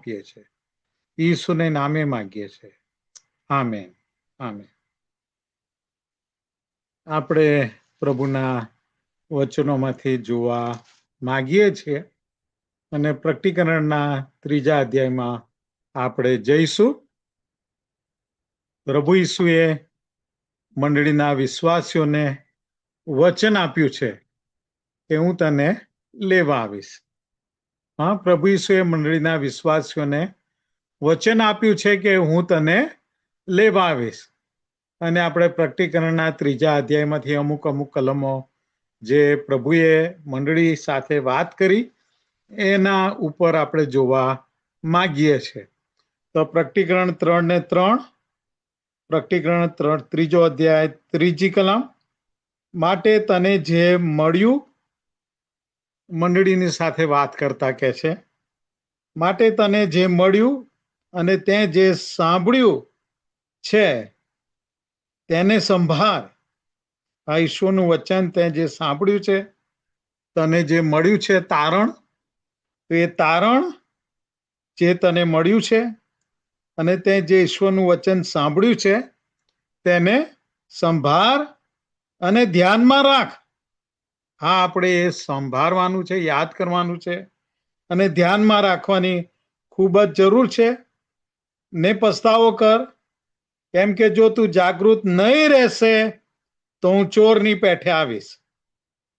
સોંપીએ છીએ. ઈસુને નામે માંગીએ છીએ. આમેન. આમેન. આપણે પ્રભુના વચનોમાંથી જોવા માંગીએ છીએ અને પ્રકટીકરણના 3 અધ્યાયમાં આપણે જઈશું. પ્રભુ ઈસુએ મંડળીના વિશ્વાસીઓને વચન આપ્યું છે કે હું તને લેવા આવીશ. હા, પ્રભુ ઈસુએ મંડળીના વિશ્વાસીઓને વચન આપ્યું છે કે હું તને લેવા આવીશ. અને આપણે પ્રકટીકરણના 3 અધ્યાયમાંથી અમુક કલમો જે પ્રભુએ મંડળી સાથે વાત કરી એના ઉપર આપણે જોવા માંગીએ છીએ. તો પ્રકટીકરણ 3:3, પ્રકટીકરણ 3 અધ્યાય 3 કલમ, માટે તને જે મળ્યું, મંડળીની સાથે વાત કરતા કહે છે, માટે તને જે મળ્યું અને તે જે સાંભળ્યું છે તેને સંભાળ. આ ઈશ્વરનું વચન તે જે સાંભળ્યું છે, તને જે મળ્યું છે તારણ, તો એ તારણ જે તને મળ્યું છે અને તે જે ઈશ્વરનું વચન સાંભળ્યું છે તેને સંભાળ અને ધ્યાનમાં રાખ. હા, આપણે એ સંભાળવાનું છે, યાદ કરવાનું છે અને ધ્યાનમાં રાખવાની ખૂબ જ જરૂર છે. ને પસ્તાવો કર, કેમ કે જો તું જાગૃત નહીં રહેશે તો હું ચોરની પેઠે આવીશ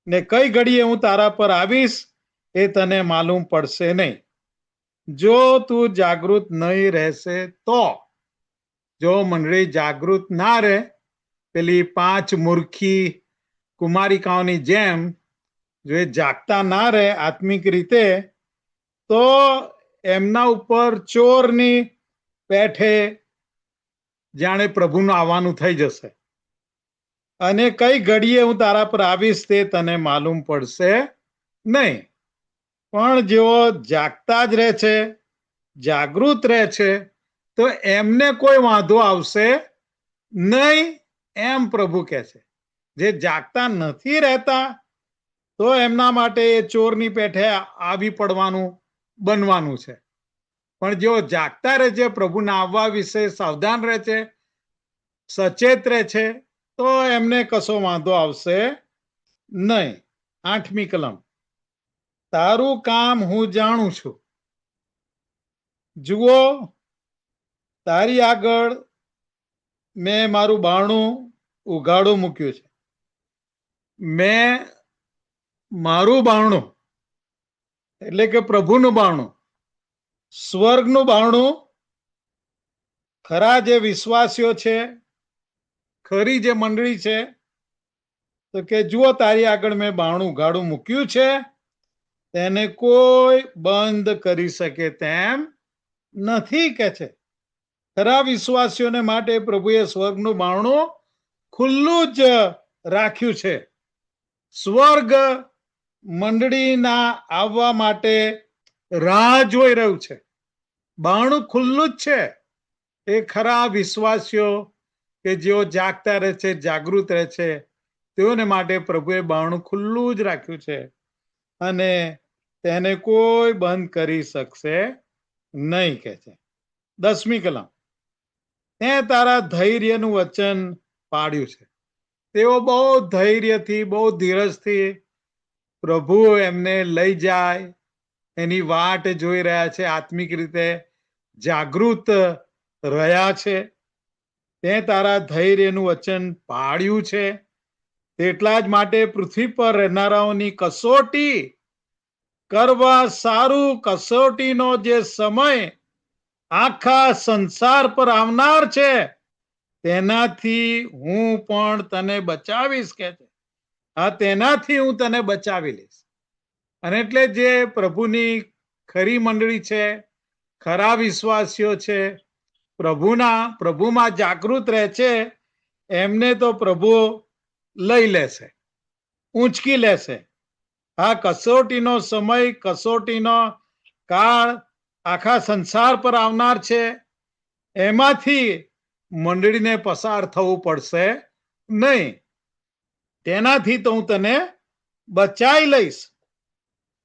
ને કઈ ઘડીએ હું તારા પર આવીશ એ તને માલુમ પડશે નહીં. જો તું જાગૃત નહીં રહેશે તો, જો મંડળી જાગૃત ના રહે, પેલી 5 મૂર્ખી કુમારિકાઓની જેમ જો એ જાગતા ના રહે આત્મિક રીતે, તો એમના ઉપર ચોરની પેઠે જાણે પ્રભુનું આવવાનું થઈ જશે અને કઈ ઘડીએ હું તારા પર આવીશ તે તને માલુમ પડશે નહીં. પણ જેઓ જાગતા જ રહે છે, જાગૃત રહે છે, તો એમને કોઈ વાંધો આવશે નહીં, એમ પ્રભુ કહે છે. જે જાગતા નથી રહેતા તો એમના માટે એ ચોરની પેઠે આવી પડવાનું બનવાનું છે. પણ જેઓ જાગતા રહે છે, પ્રભુના આવવા વિશે સાવધાન રહે છે, સચેત રહે છે, તો એમને કશો વાંધો આવશે નહીં. 8મી કલમ, તારું કામ હું જાણું છું. જુઓ, તારી આગળ મેં મારું બારણું ઉઘાડું મૂક્યું છે. મેં મારું બારણું એટલે કે પ્રભુનું બારણું, સ્વર્ગનું બારણું, ખરા જે વિશ્વાસીઓ છે, ખરી જે મંડળી છે, તો કે જુઓ તારી આગળ મેં બારણું ઉઘાડું મૂક્યું છે, તેને કોઈ બંધ કરી શકે તેમ નથી કે છે. ખરા વિશ્વાસીઓને માટે પ્રભુએ સ્વર્ગનું બારણું ખુલ્લું જ રાખ્યું છે. સ્વર્ગ મંડળીના આવવા માટે રાહ જોઈ રહ્યું છે. બારણું ખુલ્લું જ છે. એ ખરા વિશ્વાસીઓ કે જેઓ જાગતા રહે છે, જાગૃત રહે છે, તેઓને માટે પ્રભુએ બારણું ખુલ્લું જ રાખ્યું છે અને તેને કોઈ બંધ કરી શકશે નહીં કે છે. 10મી કલમ, તે તારા ધૈર્યનું વચન પાડ્યું છે. તેઓ બહુ ધૈર્યથી, બહુ ધીરજથી પ્રભુ એમને લઈ જાય એની વાટ જોઈ રહ્યા છે, આત્મિક રીતે જાગૃત રહ્યા છે. તે તારા ધૈર્યનું વચન પાડ્યું છે. તેટલા જ માટે પૃથ્વી પર રહેનારાઓની કસોટી કરવા સારું, કસોટીનો જે સમય આખા સંસાર પર આવનાર છે તેનાથી હું પણ તને બચાવીશ કે છે. હા, તેનાથી હું તને બચાવી લઈશ. અને એટલે જે પ્રભુની ખરી મંડળી છે, ખરા વિશ્વાસીઓ છે, પ્રભુમાં જાગૃત રહે છે, એમને તો પ્રભુ લઈ લેશે, ઊંચકી લેશે. આ કસોટીનો સમય, કસોટીનો કાળ આખા સંસાર પર આવનાર છે, એમાંથી મંડળીને પસાર થવું પડશે નહીં. તેનાથી તો હું તને બચાવી લઈશ.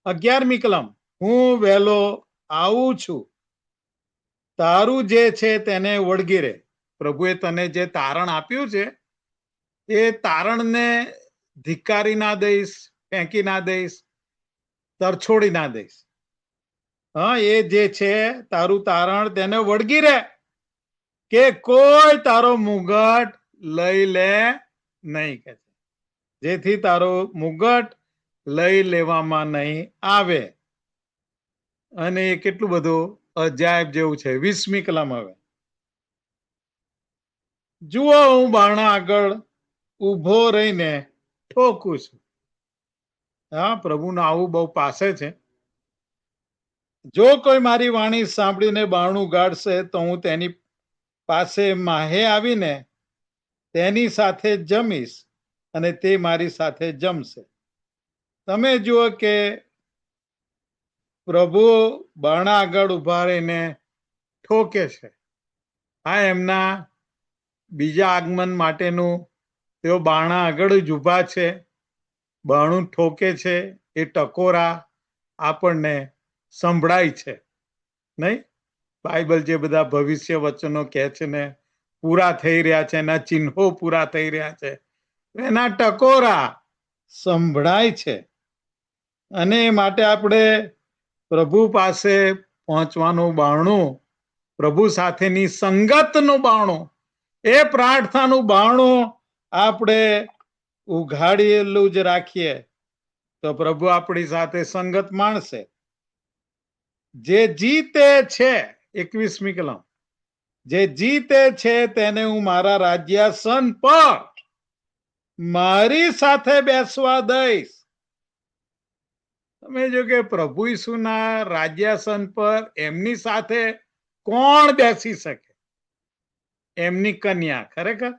11મી કલમ, હું વહેલો આવું છું. તારું જે છે તેને વળગી રહે. પ્રભુએ તને જે તારણ આપ્યું છે એ તારણને ધિક્કારી ના દઈશ, ફેંકી ના દઈશ, તરછોડી ના દઈશ. હા, એ જે છે તારું તારણ તેને વળગી રહે કે કોઈ તારો મુગટ લઈ લે નહીં, કે જેથી તારો મુગટ લઈ લેવામાં નહીં આવે. અને એ કેટલું બધું અજાયબ જેવું છે. 20મી કલમ. હવે જુઓ, હું બારણા આગળ ઉભો રહીને ઠોકું છું. હા, પ્રભુનું આવું બહુ પાસે છે. જો કોઈ મારી વાણી સાંભળીને બારણું ગાળશે તો હું તેની પાસે માહે આવીને તેની સાથે જમીશ અને તે મારી સાથે જમશે. તમે જુઓ કે પ્રભુ બારણા આગળ ઉભા રહીને ઠોકે છે. આ એમના બીજા આગમન માટેનું તેઓ બારણા આગળ જ ઉભા છે, બારણું ઠોકે છે. એ ટકોરા આપણને સંભળાય છે, નહીં? બાઇબલ જે બધા ભવિષ્ય વચનો કહે છે ને પૂરા થઈ રહ્યા છે, એના ચિહ્નો પૂરા થઈ રહ્યા છે, એના ટકોરા સંભળાય છે. અને એ માટે આપણે પ્રભુ પાસે પહોંચવાનું બારણું, પ્રભુ સાથેની સંગતનું બારણું, એ પ્રાર્થનાનું બારણું આપણે ઉઘાડેલું જ રાખીએ તો પ્રભુ આપણી સાથે સંગત માણશે. જે જીતે છે, 21મી કલમ, જે જીતે છે તેને હું મારા રાજ્યાસન પર મારી સાથે બેસવા દઈશ. તમે જો કે પ્રભુ ઈસુના રાજ્યાસન પર એમની સાથે કોણ બેસી શકે? એમની કન્યા. ખરેખર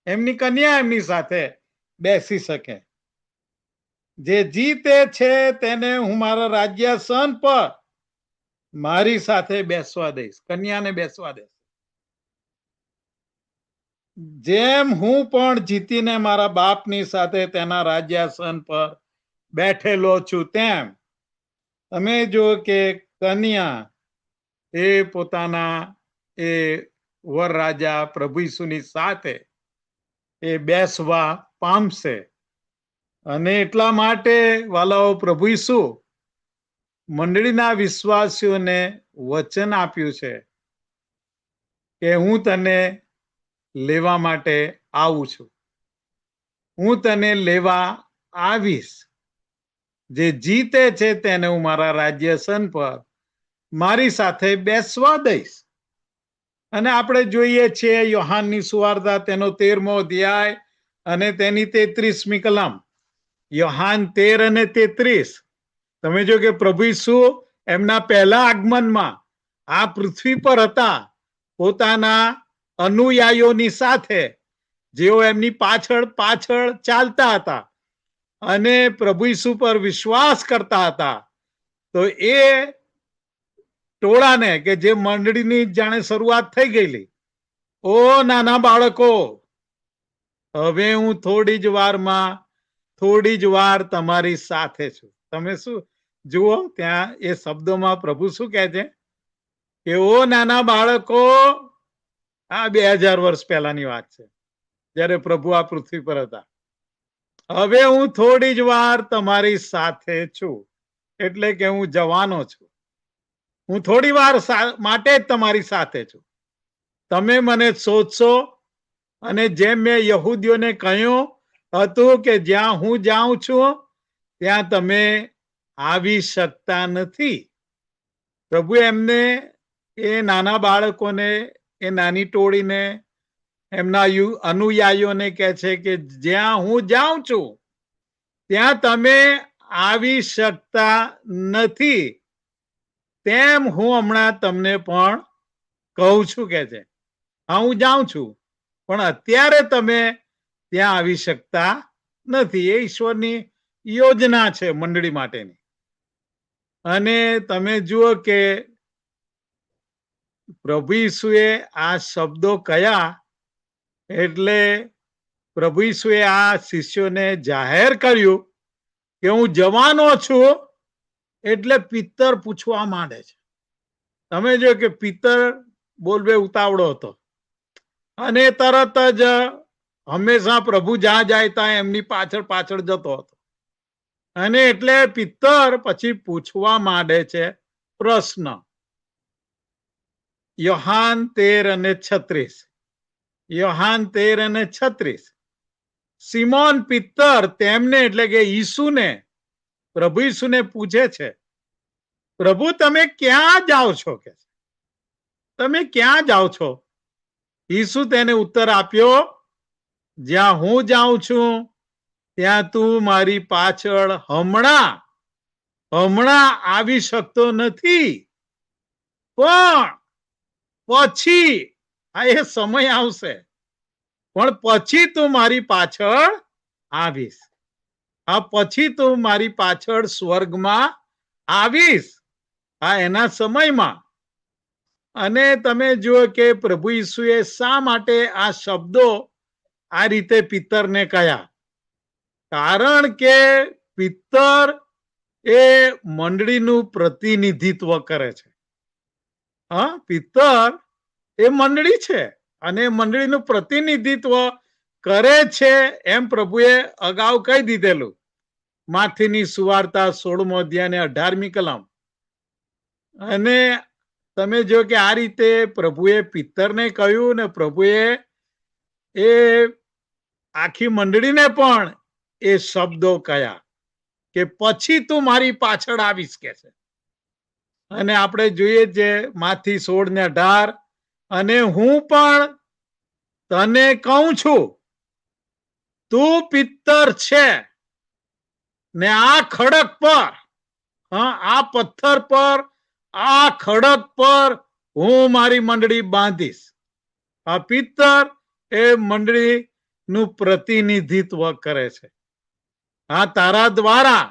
એમની કન્યા એમની સાથે બેસી શકે. જે જીતે છે તેને હું મારા રાજ્યાસન પર મારી સાથે બેસવા દઈશ, કન્યાને બેસવા દઈશ. જેમ હું પણ જીતીને મારા બાપની સાથે તેના રાજ્યાસન પર બેઠેલો છું, તેમ તમે જો કે કન્યા એ પોતાના એ વરરાજા પ્રભુ ઈસુની સાથે એ બેસવા પામશે. અને એટલા માટે વાલાઓ, પ્રભુ ઈસુ મંડળીના વિશ્વાસીઓને વચન આપ્યું છે કે હું તને લેવા માટે આવું છું, હું તને લેવા આવીશ. જે જીતે છે તેને હું મારા રાજ્યાસન પર મારી સાથે બેસવા દઈશ. અને આપણે જોઈએ છીએ યોહાનની સુવાર્તા તેનો 13મો અધ્યાય અને તેની 33મી કલમ. યોહાન 13 અને 33. તમે જો કે પ્રભુ ઈસુ એમના પહેલા આગમનમાં આ પૃથ્વી પર હતા, પોતાના અનુયાયીઓની સાથે, જેઓ એમની પાછળ પાછળ ચાલતા હતા અને પ્રભુ ઈસુ પર વિશ્વાસ કરતા હતા. તો એ ટોળાને, કે જે મંડળીની જાણે શરૂઆત થઈ ગયેલી, ઓ નાના બાળકો, હવે હું થોડી જ વાર તમારી સાથે છું. તમે શું જુઓ ત્યાં એ શબ્દોમાં પ્રભુ શું કહે છે કે ઓ નાના બાળકો. આ 2000 વર્ષ પહેલાની વાત છે, જ્યારે પ્રભુ આ પૃથ્વી પર હતા. હવે હું થોડી જ વાર તમારી સાથે છું, એટલે કે હું જવાનો છું. હું થોડી વાર માટે જ તમારી સાથે છું. તમે મને શોધશો, અને જેમ મેં યહૂદીઓને કહ્યું હતું કે જ્યાં હું જાઉં છું ત્યાં તમે આવી શકતા નથી. પ્રભુ એમને, એ નાના બાળકોને, એ નાની ટોળીને, એમના અનુયાયીઓને કહે છે કે જ્યાં હું જાઉં છું ત્યાં તમે આવી શકતા નથી, તેમ હું હમણાં તમને પણ કહું છું, કે છે. હા, હું જાઉં છું, પણ અત્યારે તમે ત્યાં આવી શકતા નથી. એ ઈશ્વરની યોજના છે મંડળી માટેની. અને તમે જુઓ કે પ્રભુ ઈસુએ આ શબ્દો કયા, એટલે પ્રભુ ઈસુએ આ શિષ્યોને જાહેર કર્યું કે હું જવાનો છું. એટલે પિત્તર પૂછવા માંડે છે તમે જો કે પિત્તર બોલવે ઉતાવળો હતો અને તરત જ હંમેશા પ્રભુ જ્યાં જાય ત્યાં એમની પાછળ પાછળ જતો હતો. અને એટલે પિત્તર પછી પૂછવા માંડે છે પ્રશ્ન. યોહાન 13:36. યોહાન 13:36. સિમોન પિત્તર તેમને એટલે કે ઈસુને, પ્રભુ ઈસુને પૂછે છે, પ્રભુ તમે ક્યાં જાઓ છો? કે તમે ક્યાં જાઓ છો? ઈસુ તેને ઉત્તર આપ્યો, જ્યાં હું જાઉં છું ત્યાં તું મારી પાછળ હમણાં આવી શકતો નથી, પણ પછી આ એ સમય આવશે, પણ પછી તું મારી પાછળ આવીશ. આ પછી તું મારી પાછળ સ્વર્ગમાં આવીશ, આ એના સમયમાં. અને તમે જુઓ કે પ્રભુ ઈસુએ શા માટે આ શબ્દો આ રીતે પિત્તરને કહ્યા? કારણ કે પિત્તર એ મંડળીનું પ્રતિનિધિત્વ કરે છે. હા, પિત્તર એ મંડળી છે અને મંડળીનું પ્રતિનિધિત્વ કરે છે એમ પ્રભુએ અગાઉ કહી દીધેલું. માથીની સુવાર્તા 16મો અધ્યાય 18મી કલમ. અને તમે જો કે આ રીતે પ્રભુએ પિત્તરને કહ્યું ને પ્રભુએ એ આખી મંડળીને પણ એ શબ્દો કહ્યા કે પછી તું મારી પાછળ આવીશ કે છે. અને આપણે જોઈએ છે માથી 16:18, અને હું પણ તને કહું છું તું પિત્તર છે ને આ ખડક પર, આ પથ્થર પર, આ ખડક પર હું મારી મંડળી બાંધીશ. આ પિત્તર એ મંડળી નું પ્રતિનિધિત્વ કરે છે. આ તારા દ્વારા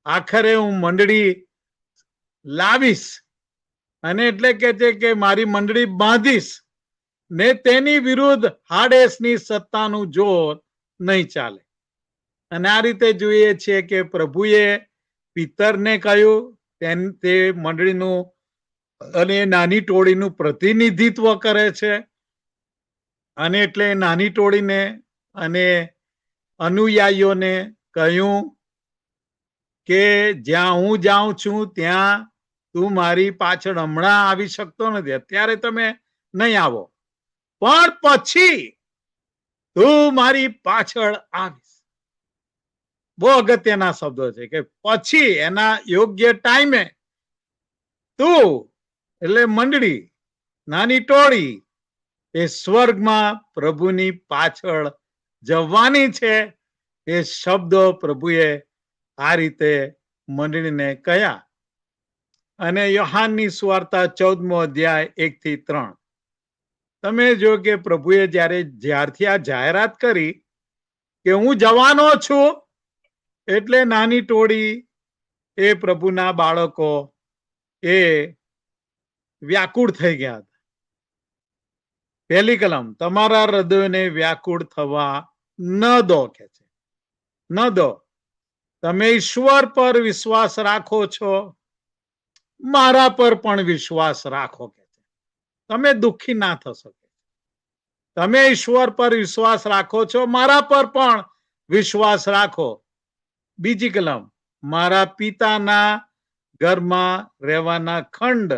આખરે હું મંડળી લાવીશ. અને એટલે કે છે કે મારી મંડળી બાંધીશ ને તેની વિરુદ્ધ હાડેસની સત્તાનું જોર નહીં ચાલે. અને આ રીતે જોઈએ છીએ કે પ્રભુએ પિત્તરને કહ્યું, તે મંડળીનું અને નાની ટોળીનું પ્રતિનિધિત્વ કરે છે. અને એટલે નાની ટોળીને અને અનુયાયીઓને કહ્યું કે જ્યાં હું જાઉં છું ત્યાં તું મારી પાછળ હમણાં આવી શકતો નથી, અત્યારે તમે નહીં આવો, પણ પછી તું મારી પાછળ આવીશ. બહુ અગત્યના શબ્દો છે કે પછી, એના યોગ્ય ટાઈમે તું એટલે મંડળી, નાની ટોળી એ સ્વર્ગમાં પ્રભુની પાછળ જવાની છે. એ શબ્દો પ્રભુએ આ રીતે મંડળીને કહ્યા. અને યોહાનની સુવાર્તા 14મો અધ્યાય 1-3. તમે જો કે પ્રભુએ જ્યારથી આ જાહેરાત કરી કે હું જવાનો છું, એટલે નાની ટોળી એ પ્રભુના બાળકો એ વ્યાકુળ થઈ ગયા હતા. પહેલી કલમ, તમારા હૃદયોને વ્યાકુળ થવા ન દો કે છે, ન દો. તમે ઈશ્વર પર વિશ્વાસ રાખો છો, મારા પર પણ વિશ્વાસ રાખો કે છે. તમે દુઃખી ના થશો. તમે ઈશ્વર પર વિશ્વાસ રાખો છો, મારા પર પણ વિશ્વાસ રાખો. બીજી કલમ, મારા પિતાના ઘરમાં રહેવાના ખંડ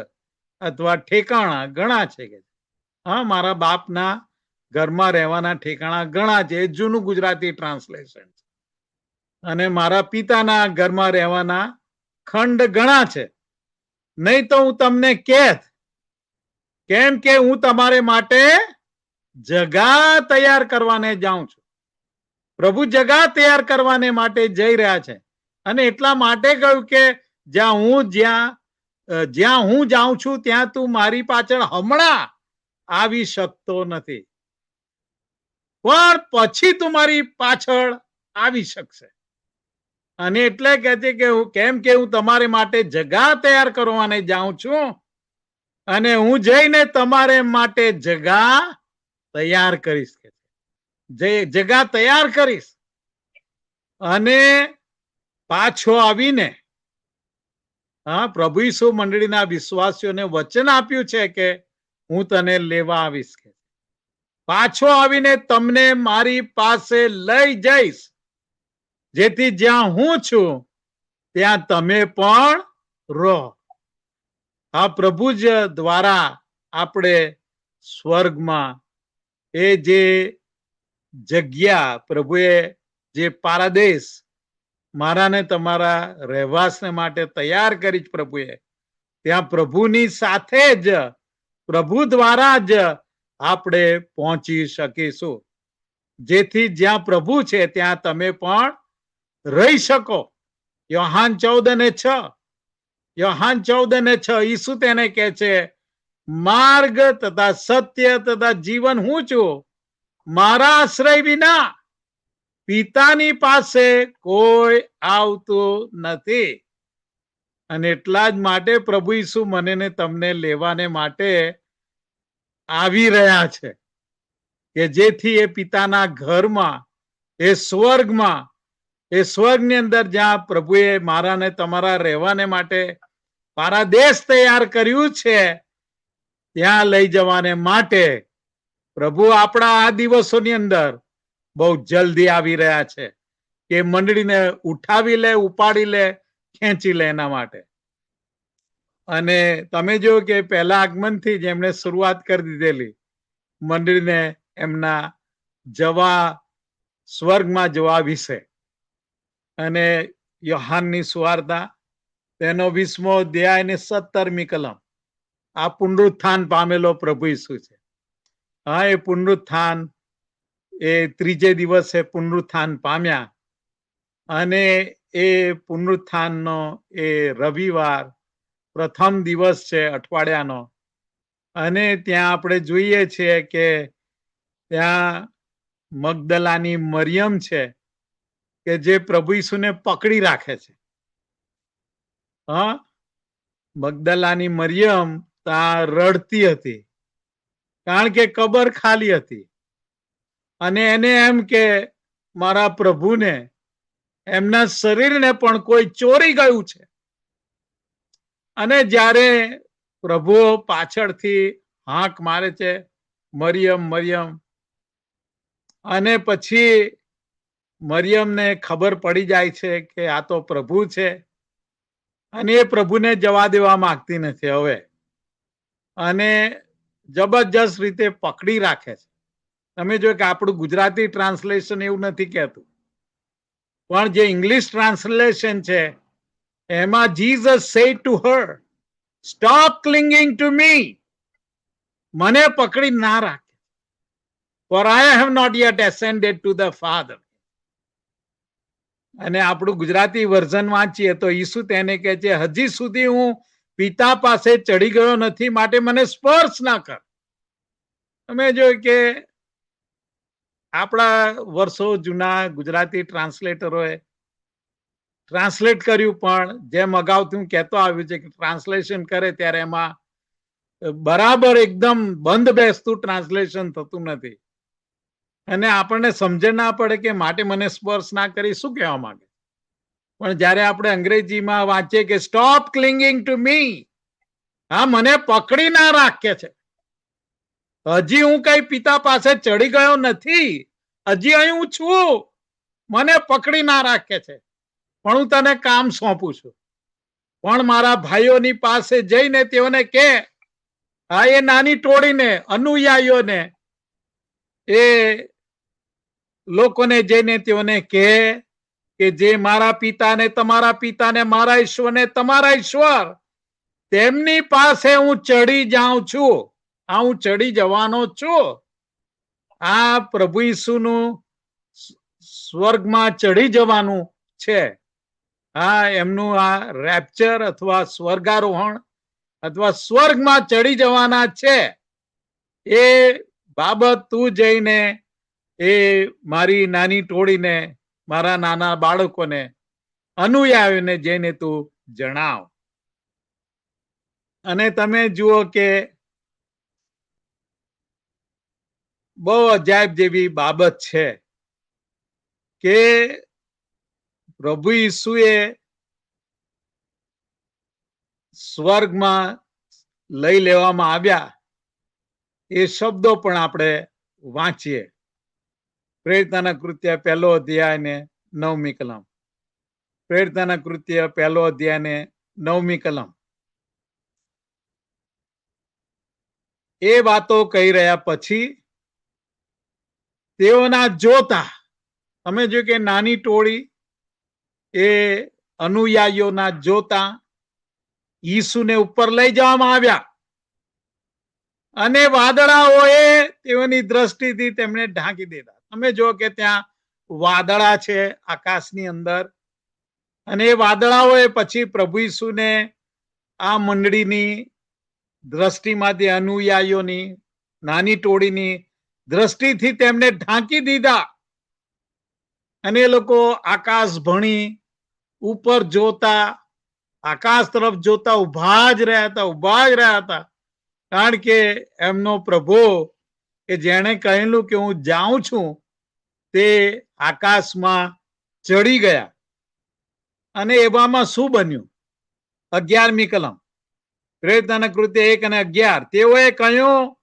અથવા ઠેકાણા ઘણા છે કે, હા, મારા બાપના ઘરમાં રહેવાના ઠેકાણા ઘણા છે, જૂનું ગુજરાતી ટ્રાન્સલેશન. અને મારા પિતાના ઘરમાં રહેવાના ખંડ ઘણા છે, નહીં તો હું તમને કહેત, કેમ કે હું તમારે માટે જગા તૈયાર કરવાને જાઉં છું. પ્રભુ જગા તૈયાર કરવાને માટે જઈ રહ્યા છે. અને એટલા માટે કહ્યું કે જ્યાં હું જાઉં છું ત્યાં તું મારી પાછળ હમણાં આવી શકતો નથી, પણ પછી તું મારી પાછળ આવી શકશે. અને એટલે કહે છે કે કેમ કે હું તમારે માટે જગા તૈયાર કરવાને જાઉં છું, અને હું જઈને તમારે માટે જગા તૈયાર કરીશ. જગા તૈયાર કરીશ અને પાછો આવીને હા, પ્રભુ ઈસુ મંડળીના વિશ્વાસીઓને વચન આપ્યું છે કે હું તને લેવા આવીશ, કે પાછો આવીને તમને મારી પાસે લઈ જઈશ, જેથી જ્યાં હું છું ત્યાં તમે પણ રહો. આ પ્રભુ જ દ્વારા આપણે સ્વર્ગમાં એ જે જગ્યા પ્રભુએ જે પારાદેશ મારા ને તમારા રહેવાસને માટે તૈયાર કરી જ પ્રભુએ, ત્યાં પ્રભુની સાથે જ પ્રભુ દ્વારા જ આપણે પહોંચી શકીશું, જેથી જ્યાં પ્રભુ છે ત્યાં તમે પણ રહી શકો. યોહાન 14:6, યોહાન 14:6 ઈસુ તેને કહે છે, માર્ગ તથા સત્ય તથા જીવન હું છું, મારા આશ્રય વિના પિતાની પાસે કોઈ આવતું નથી. અને એટલા જ માટે પ્રભુ ઈસુ મને ને તમને લેવાને માટે આવી રહ્યા છે, કે જેથી એ પિતાના ઘરમાં, એ સ્વર્ગમાં, એ સ્વર્ગની અંદર જ્યાં પ્રભુએ મારા ને તમારા રહેવાને માટે પારાદેશ તૈયાર કર્યું છે, ત્યાં લઈ જવાને માટે પ્રભુ આપણા આ દિવસોની અંદર બહુ જલ્દી આવી રહ્યા છે, કે મંડળીને ઉઠાવી લે, ઉપાડી લે, ખેંચી લે એના માટે. અને તમે જો કે પહેલા આગમનથી જ એમણે શરૂઆત કરી દીધેલી મંડળીને એમના જવા, સ્વર્ગમાં જવા વિશે. અને યોહાનની સુવાર્તા તેનો 20મો અધ્યાય ને 17મી કલમ આ પુનરુત્થાન પામેલો પ્રભુ ઈસુ છે. હા, એ પુનરુત્થાન, એ ત્રીજે દિવસે પુનરુત્થાન પામ્યા, અને એ પુનરુત્થાનનો એ રવિવાર પ્રથમ દિવસ છે અઠવાડિયાનો. અને ત્યાં આપણે જોઈએ છીએ કે ત્યાં મગદલાની મરિયમ છે, કે જે પ્રભુ ઈસુને પકડી રાખે છે. હા, મગદલાની મરિયમ ત્યાં રડતી હતી, કારણ કે કબર ખાલી હતી, અને એને એમ કે મારા પ્રભુને, એમના શરીરને પણ કોઈ ચોરી ગયું છે. અને જ્યારે પ્રભુ પાછળથી હાંક મારે છે, મરિયમ મરિયમ, અને પછી મરિયમને ખબર પડી જાય છે કે આ તો પ્રભુ છે, અને એ પ્રભુને જવા દેવા માંગતી નથી હવે, અને જબરજસ્ત રીતે પકડી રાખે છે. તમે જો કે આપણું ગુજરાતી ટ્રાન્સલેશન એવું નથી કહેતું, પણ જે ઇંગ્લિશ ટ્રાન્સલેશન છે એમાં Jesus said to her, stop clinging to me, મને પકડી ના રાખે, for I have not yet ascended to the Father. અને આપણું ગુજરાતી વર્ઝન વાંચીએ તો ઈસુ તેને કહે છે, હજી સુધી હું પિતા પાસે ચડી ગયો નથી, માટે મને સ્પર્શ ના કર. તમે જો કે આપણા વર્ષો જૂના ગુજરાતી ટ્રાન્સલેટરોએ ટ્રાન્સલેટ કર્યું, પણ જેમ અગાઉથી હું કહેતો આવ્યું છે કે ટ્રાન્સલેશન કરે ત્યારે એમાં બરાબર એકદમ બંધ બેસતું ટ્રાન્સલેશન થતું નથી, અને આપણને સમજણ ના પડે કે માટે મને સ્પર્શ ના કરી શું કહેવા માંગે. પણ જયારે આપણે અંગ્રેજીમાં વાંચીએ કે સ્ટોપ ક્લિંગિંગ ટુ મી, હા, મને પકડી ના રાખે છે, હજી હું કઈ પિતા પાસે ચડી ગયો નથી, હજી અહીં હું છું, મને પકડી ના રાખે છે, પણ હું તને કામ સોંપું છું. પણ મારા ભાઈઓની પાસે જઈને તેઓને કે, હા, એ નાની ટોળીને, અનુયાયીઓને, એ લોકોને જઈને તેઓને કે જે મારા પિતાને તમારા પિતાને, મારા ઈશ્વરને તમારા ઈશ્વર, તેમની પાસે હું ચડી જાઉં છું, આ હું ચડી જવાનો છું. આ પ્રભુ ઈસુનું સ્વર્ગમાં ચડી જવાનું છે. હા, એમનું આ રેપ્ચર અથવા સ્વર્ગારોહણ અથવા સ્વર્ગમાં ચડી જવાના છે. એ બાબત તું જઈને એ મારી નાની ટોળીને, મારા નાના બાળકોને, અનુયાયીઓને જઈને તું જણાવ. અને તમે જુઓ કે બહુ અજાયબ જેવી બાબત છે કે પ્રભુ ઈસુએ સ્વર્ગમાં લઈ લેવામાં આવ્યા એ શબ્દો પણ આપણે વાંચીએ. પ્રેરિતોના કૃત્ય 1 અધ્યાય ને 9મી કલમ. પ્રેરિતોના કૃત્ય 1 અધ્યાય ને 9મી કલમ. એ વાતો કહી રહ્યા પછી તેઓના જોતા, તમે જો કે નાની ટોળી એ અનુયાયીઓના જોતા ઈસુને ઉપર લઈ જવામાં આવ્યા અને વાદળાઓએ તેઓની દ્રષ્ટિથી તેમને ઢાંકી દીધા. તમે જો કે ત્યાં વાદળા છે આકાશની અંદર, અને એ વાદળાઓએ પછી પ્રભુ ઈસુને આ મંડળીની દ્રષ્ટિમાંથી, અનુયાયીઓની નાની ટોળીની દ્રષ્ટિથી તેમને ઢાંકી દીધા અને એ લોકો આકાશ ભણી ઉપર જોતા, આકાશ તરફ જોતા ઉભા જ રહ્યા હતા. કારણ કે એમનો પ્રભુ કે જેણે કહેલું કે હું જાઉં છું તે આકાશમાં ચડી ગયા. અને એવામાં શું બન્યું? 11મી કલમ, પ્રેરિતોના કૃત્ય 1 અને 11. તેઓએ કહ્યું,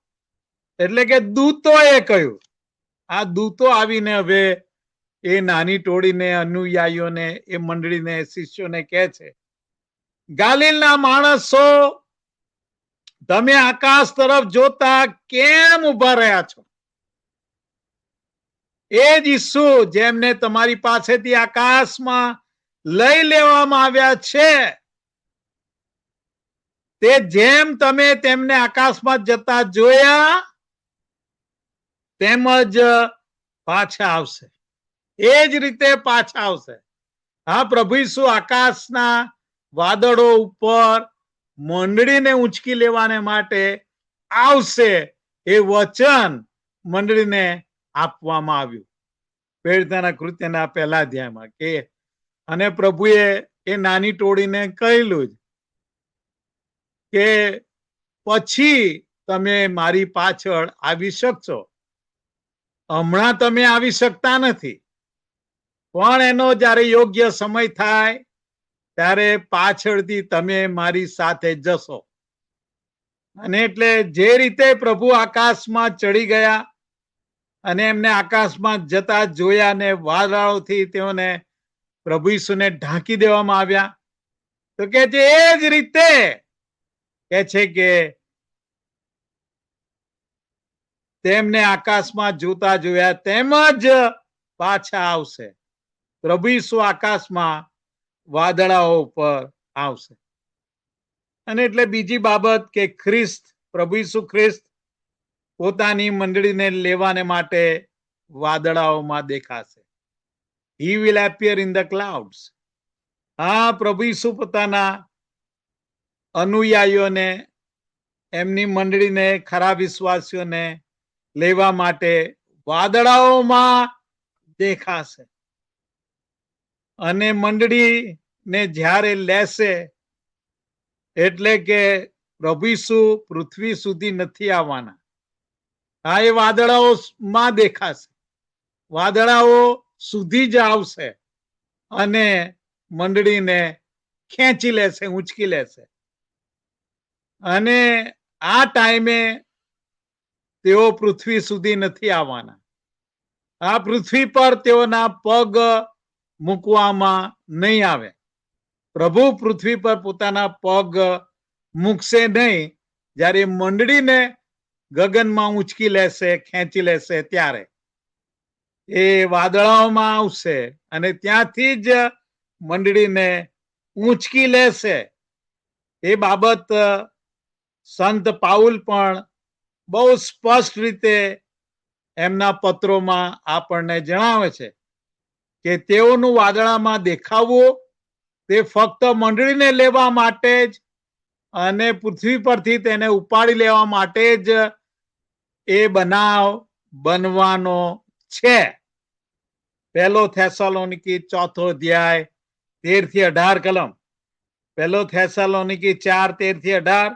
એટલે કે દૂતોએ કહ્યું. આ દૂતો આવીને હવે એ નાની ટોળીને, અનુયાયીઓને, એ મંડળીને, શિષ્યોને કહે છે, ગાલિલના માણસો, તમે આકાશ તરફ જોતા કેમ ઉભા રહ્યા છો? એ જ ઈસુ જેમને તમારી પાસેથી આકાશમાં લઈ લેવામાં આવ્યા છે, તે જેમ તમે તેમને આકાશમાં જતા જોયા તેમજ પાછા આવશે. એ જ રીતે પાછા આવશે. હા, પ્રભુ ઈસુ આકાશના વાદળો ઉપર મંડળીને ઉંચકી લેવાને માટે આવશે, એ વચન મંડળીને આપવામાં આવ્યું પ્રેરિતોના કૃત્યના 1 અધ્યાયમાં. કે અને પ્રભુએ એ નાની ટોળીને કહેલું કે પછી તમે મારી પાછળ આવી શકશો. હમણાં તમે આવી શકતા નથી, પણ એનો જયારે યોગ્ય સમય થાય ત્યારે પાછળથી તમે મારી સાથે જશો. અને એટલે જે રીતે પ્રભુ આકાશમાં ચડી ગયા અને એમને આકાશમાં જતા જોયા ને વાદળોથી તેઓને પ્રભુ ઈસુને ઢાંકી દેવામાં આવ્યા, તો કે છે એ જ રીતે કે છે કે તેમને આકાશમાં જોતા જોયા તેમજ પાછા આવશે. પ્રભુ ઈસુ આકાશમાં વાદળાઓ ઉપર આવશે. અને એટલે બીજી બાબત કે ખ્રિસ્ત, પ્રભુ ઈસુ ખ્રિસ્ત પોતાની મંડળીને લેવાને માટે વાદળાઓમાં દેખાશે. He will appear in the clouds. હા, પ્રભુ ઈસુ પોતાના અનુયાયીઓને, એમની મંડળીને, ખરા વિશ્વાસીઓને લેવા માટે વાદળાઓમાં દેખાશે. અને મંડળીને જ્યારે લેશે, એટલે કે પ્રભુ ઈસુ પૃથ્વી સુધી નથી આવવાના. હા, એ વાદળાઓમાં દેખાશે, વાદળાઓ સુધી જ આવશે અને મંડળીને ખેંચી લેશે, ઉંચકી લેશે. અને આ ટાઈમે તેઓ પૃથ્વી સુધી નથી આવવાના. આ પૃથ્વી પર તેઓના પગ મૂકવામાં નહીં આવે. પ્રભુ પૃથ્વી પર પોતાના પગ મૂકશે નહીં જ્યારે મંડળીને ગગનમાં ઉંચકી લેશે, ખેંચી લેશે ત્યારે એ વાદળાઓમાં આવશે અને ત્યાંથી જ મંડળીને ઉંચકી લેશે. એ બાબત સંત પાઉલ પણ બહુ સ્પષ્ટ રીતે એમના પત્રોમાં આપણને જણાવે છે કે તેઓનું વાદળામાં દેખાવું તે ફક્ત મંડળીને લેવા માટે જ અને પૃથ્વી પરથી તેને ઉપાડી લેવા માટે જ એ બનાવ બનવાનો છે. 1 થેસલોનિકી 4 અધ્યાય 13 થી 18 કલમ. 1 થેસલોનિકી 4 13 થી 18.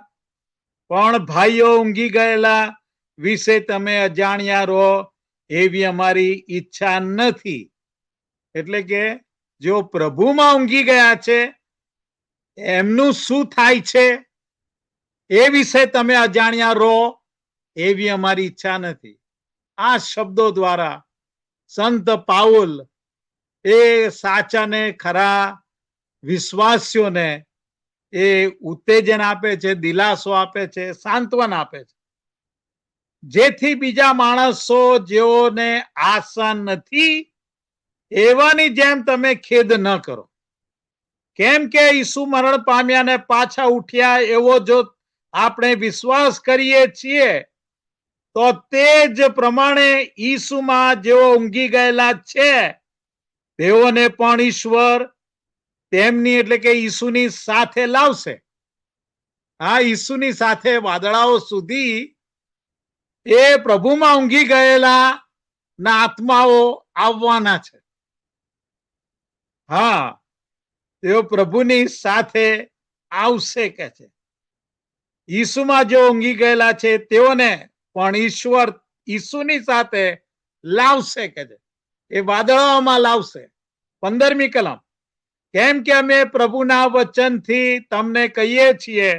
પણ ભાઈઓ, ઊંઘી ગયેલા વિશે તમે અજાણ્યા રહો એવી અમારી ઈચ્છા નથી. એટલે કે જો પ્રભુમાં ઊંઘી ગયા છે એમનું શું થાય છે એ વિશે તમે અજાણ્યા રહો એવી અમારી ઈચ્છા નથી. આ શબ્દો દ્વારા સંત પાઉલ એ સાચા ને ખરા વિશ્વાસીઓને એ ઉત્તેજન આપે છે, દિલાસો આપે છે, સાંત્વન આપે છે, જેથી બીજા માણસો જેઓને આશા નથી એવાની જેમ તમે ખેદ ન કરો. કેમ કે ઈસુ મરણ પામ્યા ને પાછા ઉઠ્યા એવો જો આપણે વિશ્વાસ કરીએ છીએ તો તે જ પ્રમાણે ઈસુમાં જેઓ ઊંઘી ગયેલા છે તેઓને પણ ઈશ્વર તેમની એટલે કે ઈસુની સાથે લાવશે. આ ઈસુની સાથે વાદળાઓ સુધી એ પ્રભુમાં ઊંઘી ગયેલા ના આત્માઓ આવવાના છે. હા, તેઓ પ્રભુની સાથે આવશે કે છે. ઈસુમાં જે ઊંઘી ગયેલા છે તેઓને પણ ઈશ્વર ઈસુની સાથે લાવશે કે છે. એ વાદળોમાં લાવશે. 15મી કલમ. કેમ કે અમે પ્રભુના વચનથી તમને કહીએ છીએ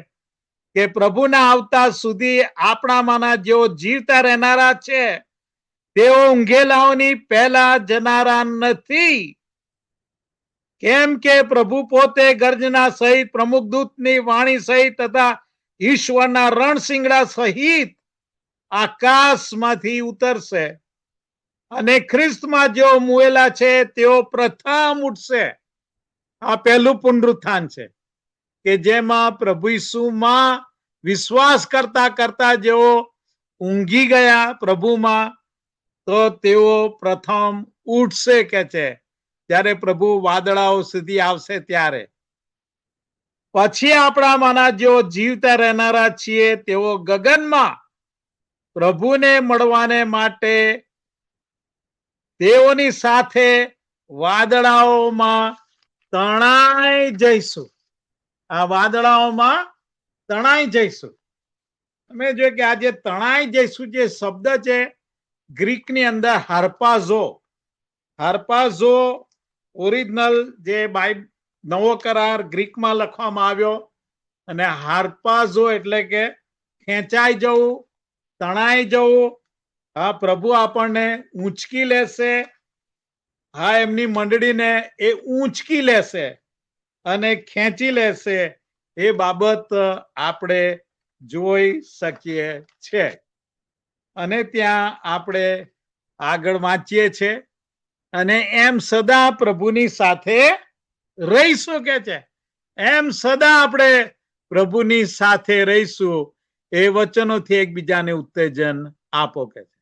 કે પ્રભુના આવતા સુધી આપણામાંના જેઓ જીવતા રહેનારા છે તેઓ ઊંઘેલાઓની પહેલા જનારા નથી. કેમ કે પ્રભુ પોતે ગર્જના સહિત, પ્રમુખ દૂતની વાણી સહિત તથા ઈશ્વરના રણશિંગડા સહિત આકાશમાંથી ઉતરશે અને ખ્રિસ્તમાં જેઓ મુએલા છે તેઓ પ્રથમ ઉઠશે. આ પહેલું પુનરુત્થાન છે કે જેમાં પ્રભુ ઈસુમાં વિશ્વાસ કરતા કરતા જેઓ ઊંઘી ગયા પ્રભુમાં તો તેઓ પ્રથમ ઉઠશે કે છે, ત્યારે પ્રભુ વાદળાઓ સુધી આવશે ત્યારે. પછી આપણામાંના જેઓ જીવતા રહેનારા છીએ તેઓ ગગનમાં પ્રભુને મળવાને માટે તેઓની સાથે વાદળાઓમાં તણાઈ જઈશું. આ વાદળાઓમાં તણાઈ જઈશું. અમે જોઈએ કે આજે તણાઈ જઈશું જે શબ્દ છે ગ્રીકની અંદર હાર્પાઝો ઓરિજિનલ જે નવો કરાર ગ્રીકમાં લખવામાં આવ્યો અને હાર્પાઝો એટલે કે ખેંચાઈ જવું, તણાઈ જવું. હા, પ્રભુ આપણને ઊંચકી લેશે. હા, એમની મંડળીને એ ઊંચકી લેશે અને ખેંચી લેશે. એ બાબત આપણે જોઈ શકીએ છે. અને ત્યાં આપણે આગળ વાંચીએ છીએ અને એમ સદા પ્રભુની સાથે રહીશું કે છે. એમ સદા આપણે પ્રભુની સાથે રહીશું. એ વચનોથી એકબીજાને ઉત્તેજન આપો કે છે.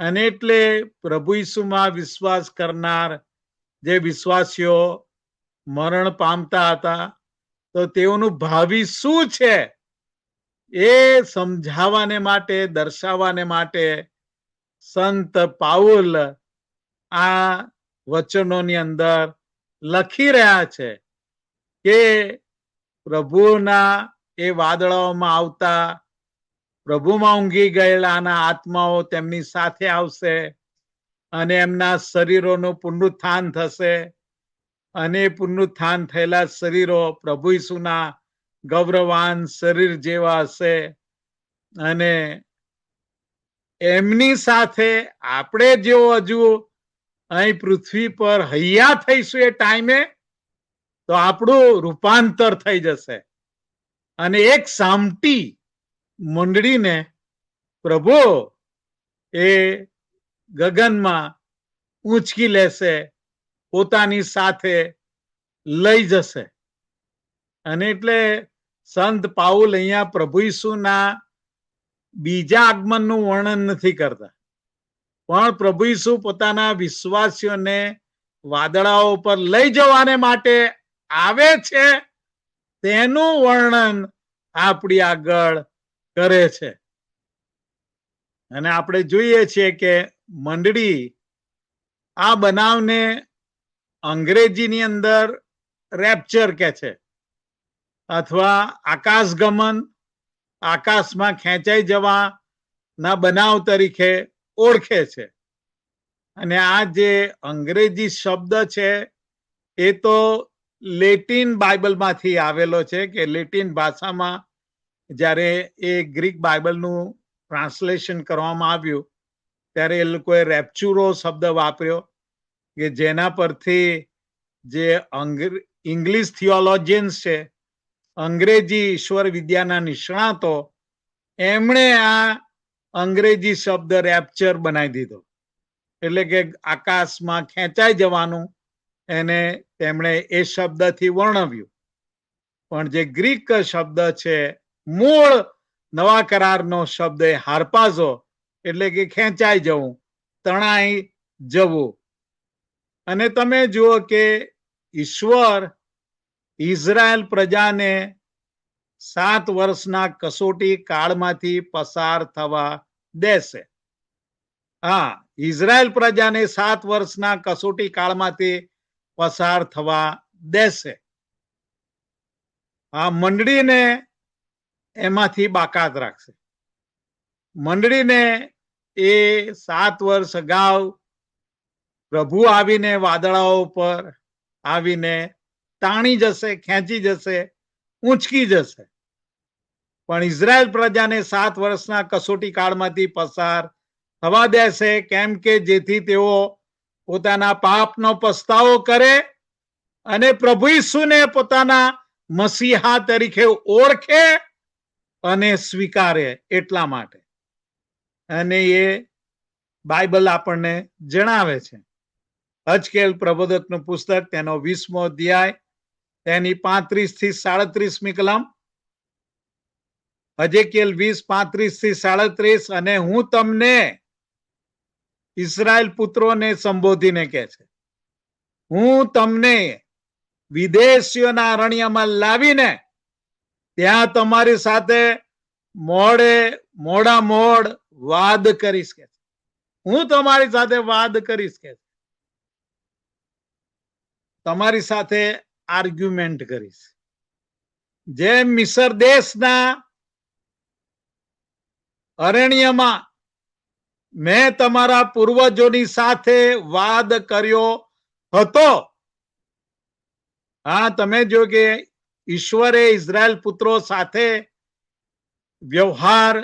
અને એટલે પ્રભુ ઈસુમાં વિશ્વાસ કરનાર જે વિશ્વાસીઓ મરણ પામતા હતા તો તેઓનું ભાવિ શું છે એ સમજાવવાને માટે, દર્શાવવાને માટે સંત પાઉલ આ વચનોની અંદર લખી રહ્યા છે કે પ્રભુના એ વાદળાઓમાં આવતા પ્રભુમાં ઊંઘી ગયેલાના આત્માઓ તેમની સાથે આવશે અને એમના શરીરોનું પુનરુત્થાન થશે અને પુનરુત્થાન થયેલા શરીરો પ્રભુ ઈસુના ગૌરવાન શરીર જેવા હશે અને એમની સાથે આપણે જેઓ હજુ અહીં પૃથ્વી પર હૈયા થઈશું એ ટાઈમે તો આપણું રૂપાંતર થઈ જશે અને એક સામટી મંડળીને પ્રભુ એ ગગનમાં ઊંચકી લેશે, પોતાની સાથે લઈ જશે. અને એટલે સંત પાઉલ અહીંયા પ્રભુ ઈસુના બીજા આગમનનું વર્ણન નથી કરતા, પણ પ્રભુ ઈસુ પોતાના વિશ્વાસીઓને વાદળાઓ પર લઈ જવાને માટે આવે છે તેનું વર્ણન આપણી આગળ કરે છે. અને આપણે જોઈએ છીએ કે મંડળી આ બનાવને અંગ્રેજીની અંદર રેપ્ચર કે છે અથવા આકાશગમન, આકાશમાં ખેંચાઈ જવાના બનાવ તરીકે ઓળખે છે. અને આ જે અંગ્રેજી શબ્દ છે એ તો લેટિન બાઇબલમાંથી આવેલો છે કે લેટિન ભાષામાં જ્યારે એ ગ્રીક બાઇબલનું ટ્રાન્સલેશન કરવામાં આવ્યું ત્યારે એ લોકોએ રેપ્ચુરો શબ્દ વાપર્યો કે જેના પરથી જે ઇંગ્લિશ થિયોલોજિયન્સ છે, અંગ્રેજી ઈશ્વર વિદ્યાના નિષ્ણાતો, એમણે આ અંગ્રેજી શબ્દ રેપ્ચર બનાવી દીધો, એટલે કે આકાશમાં ખેંચાઈ જવાનું એને તેમણે એ શબ્દથી વર્ણવ્યું. પણ જે ગ્રીક શબ્દ છે, મૂળ નવા કરારનો શબ્દ હાર્પાઝો, એટલે કે ખેંચાઈ જવું, તણાઈ જવું. અને તમે જુઓ કે ઈશ્વર ઇઝરાયલ પ્રજાને 7 વર્ષના કસોટી કાળમાંથી પસાર થવા દેશે. હા, ઇઝરાયલ પ્રજાને 7 વર્ષના કસોટી કાળમાંથી પસાર થવા દેશે. આ મંડળીને એમાંથી બાકાત રાખશે. મંડળીને એ 7 વર્ષ અગાઉ પ્રભુ આવીને વાદળાઓ પર આવીને તાણી જશે, ખેંચી જશે, ઊંચકી જશે. પણ ઇઝરાયલ પ્રજાને 7 વર્ષના કસોટી કાળમાંથી પસાર થવા દેશે, કેમ કે જેથી તેઓ પોતાના પાપનો પસ્તાવો કરે અને પ્રભુ ઈસુને પોતાના મસીહા તરીકે ઓળખે અને સ્વીકારે, એટલા માટે. અને એ બાઇબલ આપણને જણાવે છે. હજકેલ પ્રબોધકનું પુસ્તક, તેનો 20મો અધ્યાય, તેની 35 થી 37મી કલમ. હજકેલ 20:35 થી 37. અને હું તમને, ઇઝરાયલ પુત્રોને સંબોધીને કહે છે, હું તમને વિદેશીઓના અરણ્યમાં લાવીને ત્યાં તમારી સાથે મોડા મોડ વાદ કરીશ કે હું તમારી સાથે વાદ કરીશ કે તમારી સાથે આર્ગ્યુમેન્ટ કરીશ. જેમ મિસર દેશના અરણ્યમાં મેં તમારા પૂર્વજોની સાથે વાદ કર્યો હતો. હા, તમે જો કે ઈશ્વરે ઇઝરાયલ પુત્રો સાથે વ્યવહાર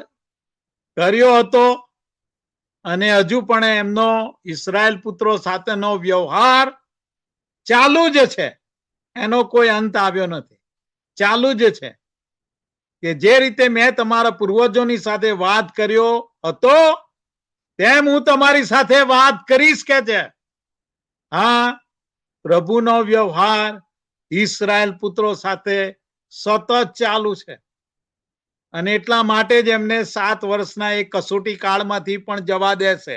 કર્યો હતો અને હજુ પણ એમનો ઇઝરાયલ પુત્રો સાથેનો વ્યવહાર ચાલુ જ છે. એનો કોઈ અંત આવ્યો નથી, ચાલુ જ છે. કે જે રીતે મેં તમારા પૂર્વજોની સાથે વાત કર્યો હતો તેમ હું તમારી સાથે વાત કરીશ કે છે. હા, પ્રભુનો વ્યવહાર ઇઝરાયલ પુત્રો સાથે સતત ચાલુ છે. અને એટલા માટે જ એમને 7 વર્ષના એ કસોટી કાળમાંથી પણ જવા દેશે,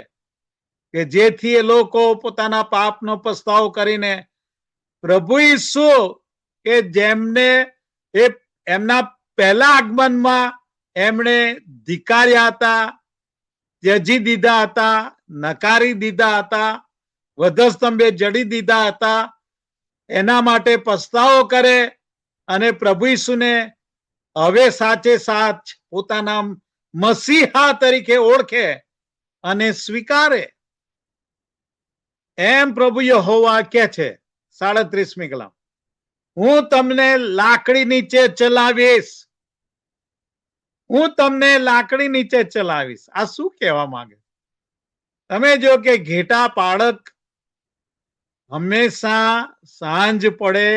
કે જેથી એ લોકો પોતાના પાપનો પસ્તાવો કરીને પ્રભુ ઈસુ કે જેમને એમના પહેલા આગમનમાં એમણે ધિક્કાર્યા હતા, ત્યજી દીધા હતા, નકારી દીધા હતા, વધસ્તંભે જડી દીધા હતા, એના માટે પસ્તાવો કરે અને પ્રભુ ઈસુને હવે સાચે સાચ પોતાના મસીહા તરીકે ઓળખે અને સ્વીકારે. એમ પ્રભુ યહોવા કહે છે, 37મી કલમ, હું તમને લાકડી નીચે ચલાવીશ. હું તમને લાકડી નીચે ચલાવીશ. આ શું કહેવા માંગે? તમે જો કે ઘેટા પાળક હંમેશા સાંજ પડે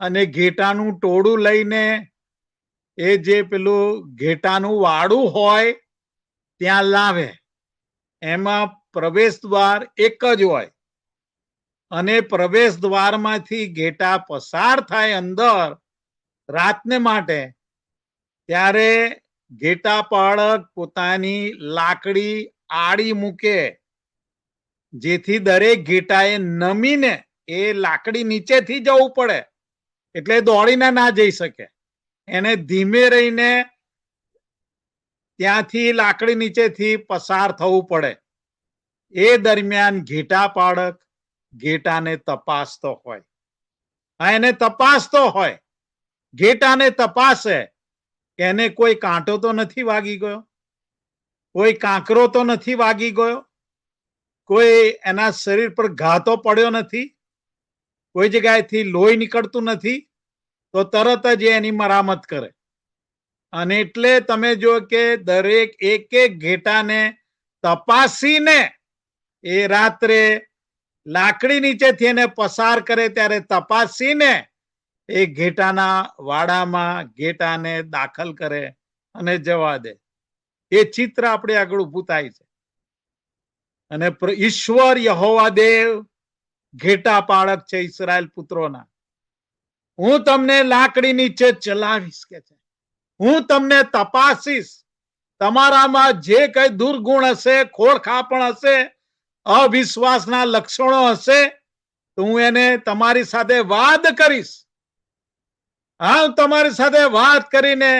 અને ઘેટાનું ટોળું લઈને એ જે પેલું ઘેટાનું વાડું હોય ત્યાં લાવે. એમાં પ્રવેશ દ્વાર એક જ હોય અને પ્રવેશ દ્વારમાંથી ઘેટા પસાર થાય અંદર રાતને માટે, ત્યારે ઘેટા પાળક પોતાની લાકડી આડી મૂકે, જેથી દરેક ઘેટાએ નમીને એ લાકડી નીચેથી જવું પડે, એટલે દોડીને ના જઈ શકે. એને ધીમે રહીને ત્યાંથી લાકડી નીચેથી પસાર થવું પડે. એ દરમિયાન ઘેટા પાળક ઘેટાને તપાસતો હોય. હા, એને તપાસતો હોય. ઘેટાને તપાસે કે એને કોઈ કાંટો તો નથી વાગી ગયો, કોઈ કાંકરો તો નથી વાગી ગયો, કોઈ એના શરીર પર ઘા તો પડ્યો નથી. કોઈ જગ્યાએથી લોહી નીકળતું નથી તો તરત જ એની મરામત કરે. અને એટલે તમે જો કે દરેક એક ઘેટાને તપાસીને એ રાત્રે લાકડી નીચેથી એને પસાર કરે ત્યારે તપાસીને એ ઘેટાના વાડામાં ઘેટાને દાખલ કરે અને જવા દે. એ ચિત્ર આપણે આગળ ઉભું થાય છે. અને ઈશ્વર યહોવા દેવ ઘેટા પાળક છે ઈસરાયલ પુત્રોના. હું તમને લાકડી નીચે ચલાવીશ કે છે. હું તમને તપાસીશ. તમારામાં જે કઈ દુર્ગુણ હશે, ખોળખાપણ હશે, અવિશ્વાસના લક્ષણો હશે તો હું એને તમારી સાથે વાદ કરીશ. હા, હું તમારી સાથે વાત કરીને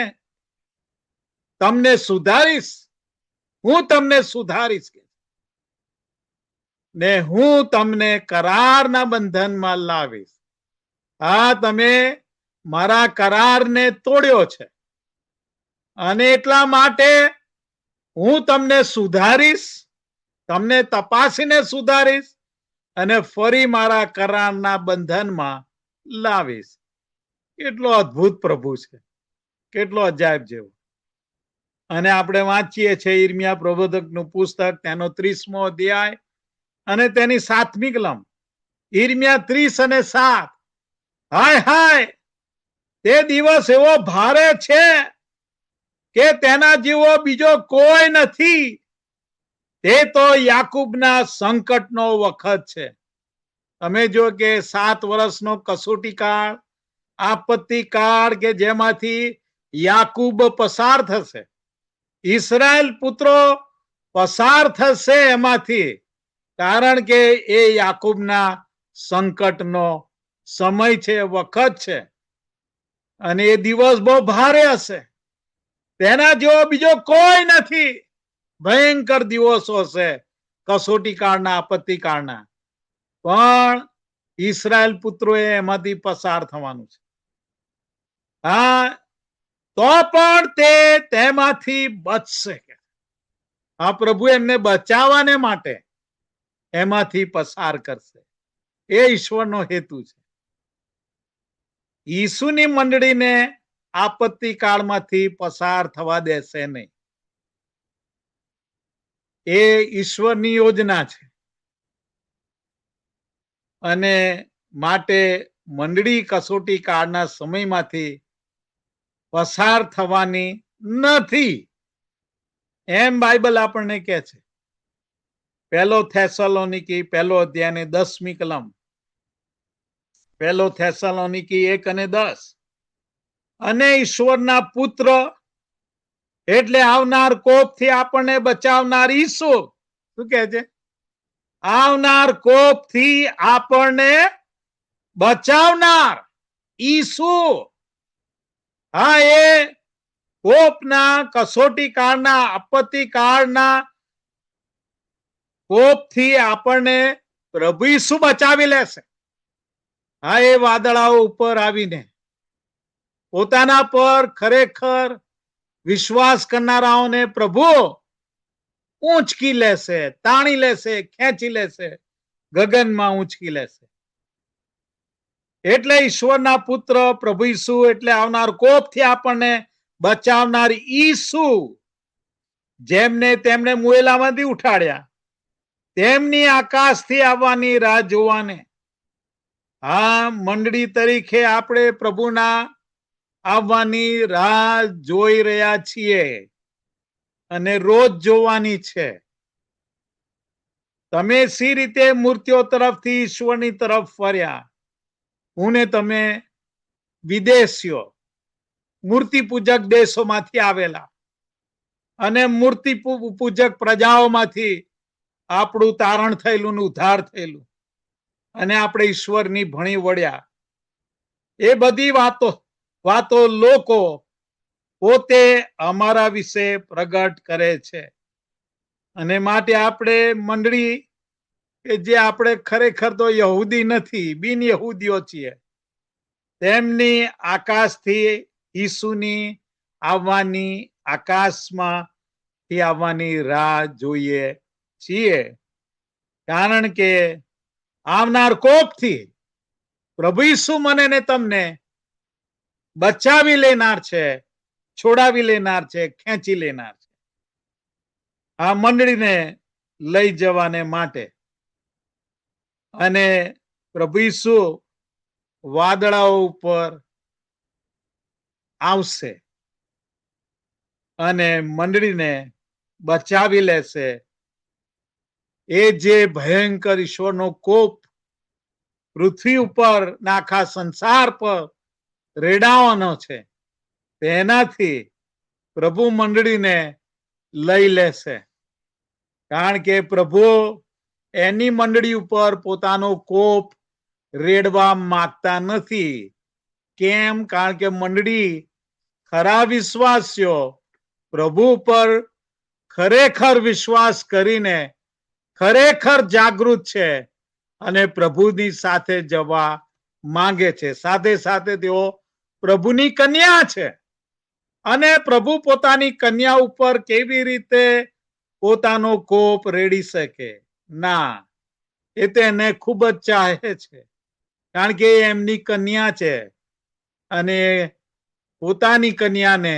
તમને સુધારીશ. હું તમને સુધારીશ ને હું તમને કરારના બંધનમાં લાવીશ. હા, તમે મારા કરારને તોડ્યો છે અને એટલા માટે હું તમને સુધારીશ, તમને તપાસીને સુધારીશ અને ફરી મારા કરારના બંધનમાં લાવીશ. કેટલો અદ્ભુત પ્રભુ છે, કેટલો અજાયબ જેવો. અને આપણે વાંચીએ છીએ ઈર્મિયા પ્રબોધકનું પુસ્તક, તેનો 30મો અધ્યાય અને તેની 7મી કલમ. ઈર્મિયા 30 અને 7. હાય હાય, તે દિવસ એવો ભારે છે કે તેના જેવો બીજો કોઈ નથી. તે તો યાકૂબના સંકટનો વખત છે. તમે જો કે 7 વર્ષનો કસોટી કાળ, આપત્તિ કાળ કે જેમાંથી યાકૂબ પસાર થશે, ઈસરાયલ પુત્રો પસાર થશે એમાંથી, કારણ કે એ યાકૂબના સંકટનો સમય છે, વખત છે. અને એ દિવસ બહુ ભારે હશે. તેના જેવો બીજો કોઈ નથી. ભયંકર દિવસો હશે કસોટી કાળના, આપત્તિ કાળના. પણ ઈસરાયલ પુત્રોએ એમાંથી પસાર થવાનું છે. હા, તો પણ તે તેમાંથી બચશે. આ પ્રભુ એમને બચાવવાને માટે એમાંથી પસાર કરશે. એ ઈશ્વરનો હેતુ છે. ઈસુની મંડળીને આપત્તિ કાળમાંથી પસાર થવા દેશે નહીં. એ ઈશ્વરની યોજના છે. અને માટે મંડળી કસોટી કાળના સમયમાંથી પસાર થવાની નથી એમ બાઇબલ આપણને કહે છે. 1 થેસલોનિકી 1 અધ્યાયની 10મી કલમ. 1 થેસલોનિકી 1 અને 10. અને ઈશ્વરના પુત્ર એટલે આવનાર કોપથી આપણને બચાવનાર ઈસુ. શું કહે છે? આવનાર કોપથી આપણને બચાવનાર ઈસુ. હા, એ કોપના, કસોટી કાળના, આપત્તિ કાળના કોપથી આપણને પ્રભુ ઈસુ બચાવી લેશે. હા, એ વાદળાઓ ઉપર આવીને પોતાના પર ખરેખર વિશ્વાસ કરનારાઓને પ્રભુ ઊંચકી લેશે, તાણી લેશે, ખેંચી લેશે, ગગનમાં ઊંચકી લેશે. એટલે ઈશ્વરના પુત્ર પ્રભુ ઈસુ એટલે આવનાર કોપથી આપણને બચાવનાર ઈસુ, જેમને તેમણે મુએલામાંથી ઉઠાડ્યા, તેમની આકાશથી આવવાની રાહ જોવાને. હા, મંડળી તરીકે આપણે પ્રભુના આવવાની રાહ જોઈ રહ્યા છીએ અને રોજ જોવાની છે. તમે સી રીતે મૂર્તિઓ તરફથી ઈશ્વરની તરફ ફર્યા, હું ને તમે વિદેશીઓ, મૂર્તિ પૂજક દેશોમાંથી આવેલા અને મૂર્તિ પૂજક પ્રજાઓમાંથી આપણું તારણ થયેલું ને ઉદ્ધાર થયેલું અને આપણે ઈશ્વરની ભણી વળ્યા. એ બધી વાતો લોકો પોતે અમારા વિશે પ્રગટ કરે છે. અને માટે આપણે મંડળી કે જે આપણે ખરેખર તો યહૂદી નથી, બિન યહૂદીઓ છીએ, તેમની આકાશથી ઈસુની આવવાની, આકાશમાંથી આવવાની રાહ જોઈએ છીએ. કારણ કે આવનાર કોપથી પ્રભુ ઈસુ મને ને તમને બચાવી લેનાર છે, છોડાવી લેનાર છે, ખેંચી લેનાર છે આ મંડળીને લઈ જવાને માટે. અને પ્રભુ ઈસુ વાદળાઓ ઉપર આવશે અને મંડળીને બચાવી લેશે. એ જે ભયંકર ઈશ્વરનો કોપ પૃથ્વી ઉપર આખા સંસાર પર રેડાવાનો છે, તેનાથી પ્રભુ મંડળીને લઈ લેશે. કારણ કે પ્રભુ એની મંડળી ઉપર પોતાનો કોપ રેડવા માંગતા નથી. કેમ? કારણ કે મંડળી ખરા વિશ્વાસીઓ પ્રભુ પર ખરેખર વિશ્વાસ કરીને ખરેખર જાગૃત છે અને પ્રભુની સાથે જવા માંગે છે. સાથે સાથે તેઓ પ્રભુની કન્યા છે અને પ્રભુ પોતાની કન્યા ઉપર કેવી રીતે પોતાનો કોપ રેડી શકે? ના, એ તો એને ખૂબ જ ચાહે છે, કારણ કે એમની કન્યા છે અને પોતાની કન્યાને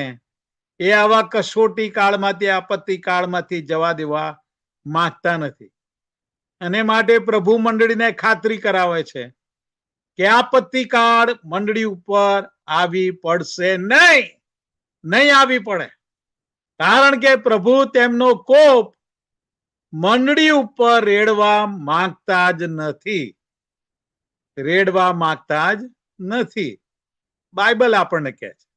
એ આવા કસોટી કાળમાંથી, આપત્તિ કાળમાંથી જવા દેવા માંગતા નથી. અને માટે પ્રભુ મંડળીને ખાતરી કરાવે છે કે આપત્તિ કાળ મંડળી ઉપર આવી પડશે નહીં, નહીં આવી પડે. કારણ કે પ્રભુ તેમનો કોપ મંડળી ઉપર રેડવા માંગતા જ નથી, રેડવા માંગતા જ નથી. બાઇબલ આપણને કહે છે,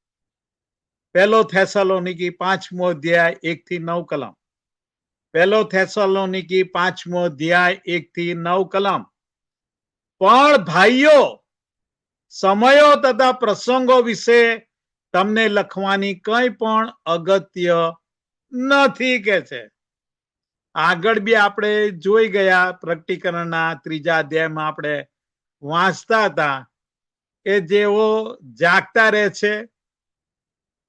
1 થેસલોનિકી 5મો અધ્યાય 1 થી 9 કલમ. 1 થેસલોનિકી 5મો અધ્યાય 1 થી 9 કલમ. પણ ભાઈઓ, સમયો તથા પ્રસંગો વિશે તમને લખવાની કંઈ પણ અગત્ય નથી કે છે. આગળ બી આપણે જોઈ ગયા, પ્રકટીકરણના 3જા અધ્યાયમાં આપણે વાંચતા હતા કે જેઓ જાગતા રહે છે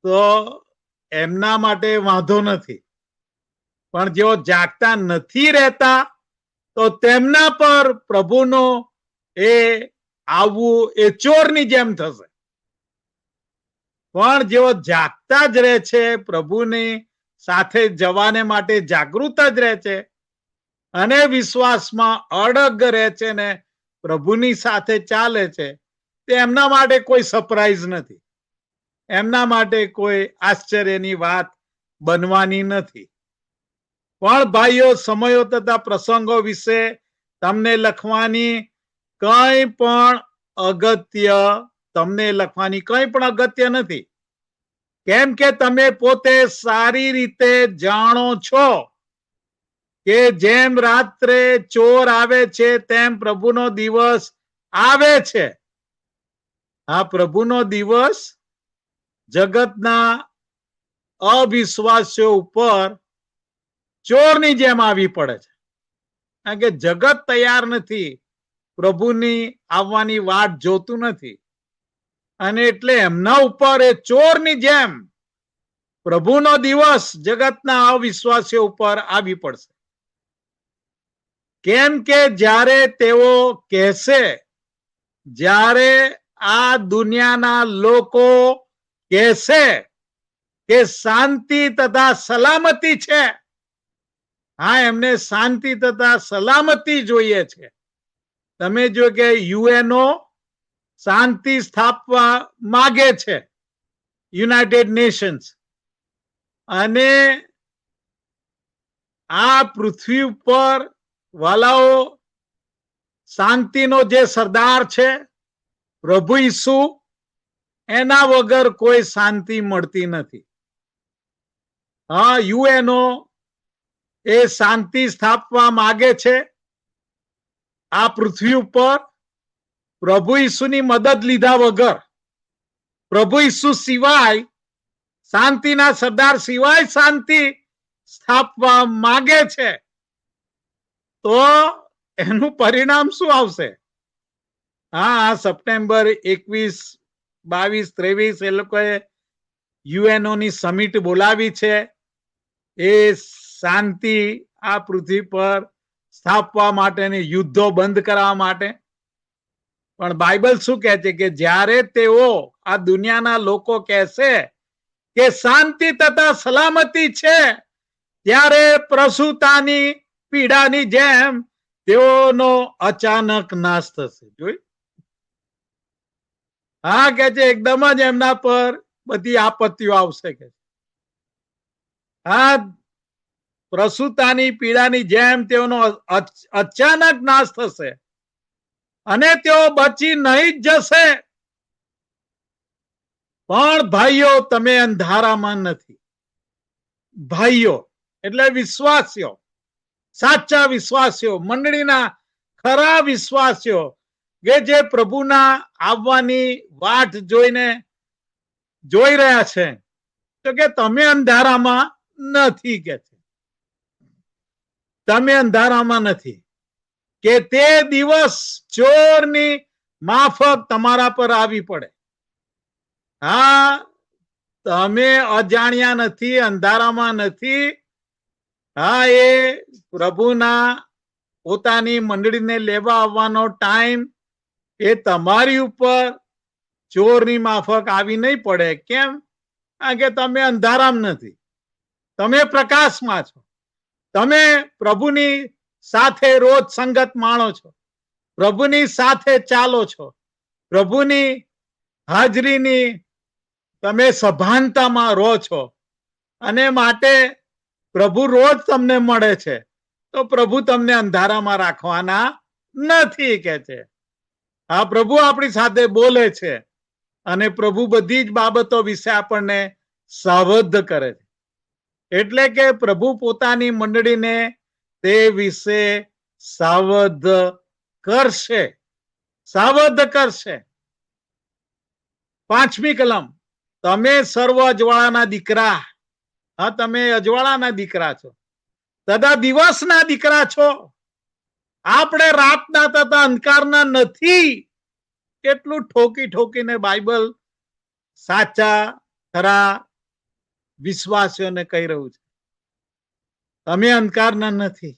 તો એમના માટે વાંધો નથી, પણ જેઓ જાગતા નથી રહેતા તો તેમના પર પ્રભુનો એ આવવું એ ચોરની જેમ થશે. પણ જેઓ જાગતા જ રહે છે, પ્રભુની સાથે જવાને માટે જાગૃત જ રહે છે અને વિશ્વાસમાં અડગ રહે છે ને પ્રભુની સાથે ચાલે છે, તે એમના માટે કોઈ સરપ્રાઈઝ નથી, એમના માટે કોઈ આશ્ચર્યની વાત બનવાની નથી. પણ ભાઈઓ, સમયો તથા પ્રસંગો વિશે તમને લખવાની કંઈ પણ અગત્ય નથી. કેમ કે તમે પોતે સારી રીતે જાણો છો કે જેમ રાત્રે ચોર આવે છે તેમ પ્રભુનો દિવસ આવે છે. આ પ્રભુનો દિવસ જગતના અવિશ્વાસીઓ ઉપર ચોરની જેમ આવી પડે છે, કારણ કે જગત તૈયાર નથી, પ્રભુની આવવાની વાટ જોતું નથી, અને એટલે એમના ઉપર એ ચોરની જેમ પ્રભુનો દિવસ જગતના અવિશ્વાસીઓ ઉપર આવી પડશે. કેમ કે જ્યારે તેઓ કહેશે, જ્યારે આ દુનિયાના લોકો કહેશે કે શાંતિ તથા સલામતી છે, હા, એમને શાંતિ તથા સલામતી જોઈએ છે. તમે જો કે યુએનઓ શાંતિ સ્થાપવા માગે છે, યુનાઇટેડ નેશન્સ, અને આ પૃથ્વી ઉપર વાલાઓ શાંતિનો જે સરદાર છે પ્રભુ ઈસુ, એના વગર કોઈ શાંતિ મળતી નથી. હા, યુએનઓ એ શાંતિ સ્થાપવા માંગે છે આ પૃથ્વી ઉપર પ્રભુ ઈસુની મદદ લીધા વગર, પ્રભુ ઈસુ સિવાય, શાંતિના સરદાર સિવાય શાંતિ સ્થાપવા માંગે છે. તો એનું પરિણામ શું આવશે? હા, સપ્ટેમ્બર 21, 22, 23 એ લોકોએ યુએનઓ ની સમિટ બોલાવી છે. એ શાંતિ આ પૃથ્વી પર સ્થાપવા માટે, યુદ્ધો બંધ કરવા માટે. પણ બાઇબલ શું કહે છે કે જ્યારે તેઓ આ દુનિયાના લોકો કહેશે કે શાંતિ તથા સલામતી છે, ત્યારે પ્રસૂતાની પીડાની જેમ તેઓનો અચાનક નાશ થશે. જોઈ, હા કે છે એકદમ જ એમના પર બધી આપત્તિઓ આવશે કે હા, પ્રસૂતાની પીડાની જેમ તેઓનો અચાનક નાશ થશે અને તેઓ બચી નહીં જ જશે. પણ ભાઈઓ, તમે અંધારામાં નથી. ભાઈઓ એટલે વિશ્વાસીઓ, સાચા વિશ્વાસીઓ, મંડળીના ખરા વિશ્વાસીઓ કે જે પ્રભુના આવવાની વાટ જોઈ રહ્યા છે, તો કે તમે અંધારામાં નથી કે છે. તમે અંધારામાં નથી કે તે દિવસ ચોરની માફક તમારા પર આવી પડે. હા, તમે અજાણ્યા નથી, અંધારામાં નથી. હા, એ પ્રભુના પોતાની મંડળીને લેવા આવવાનો ટાઈમ એ તમારી ઉપર ચોરની માફક આવી નહીં પડે. કેમ? કારણ કે તમે અંધારામાં નથી, તમે પ્રકાશમાં છો. તમે પ્રભુની સાથે રોજ સંગત માણો છો, પ્રભુની સાથે ચાલો છો, પ્રભુની હાજરીની તમે સભાનતામાં રહો છો, અને માટે પ્રભુ રોજ તમને મળે છે. તો પ્રભુ તમને અંધારામાં રાખવાના નથી કે છે. આ પ્રભુ આપણી સાથે બોલે છે અને પ્રભુ બધી જ બાબતો વિશે આપણને સાવધ કરે છે. એટલે કે પ્રભુ પોતાની મંડળીને તે વિશે સાવધ કરશે. સાવધ કરશે. 5મી કલમ, તમે સર્વ અજવાળાના દીકરા. હા, તમે અજવાળાના દીકરા છો, તથા દિવસના દીકરા છો. આપણે રાતના તથા અંધકારના નથી. કેટલું ઠોકી ઠોકીને બાઇબલ સાચા ખરા વિશ્વાસીઓને કહી રહ્યું છે. તમે અંધકારના નથી,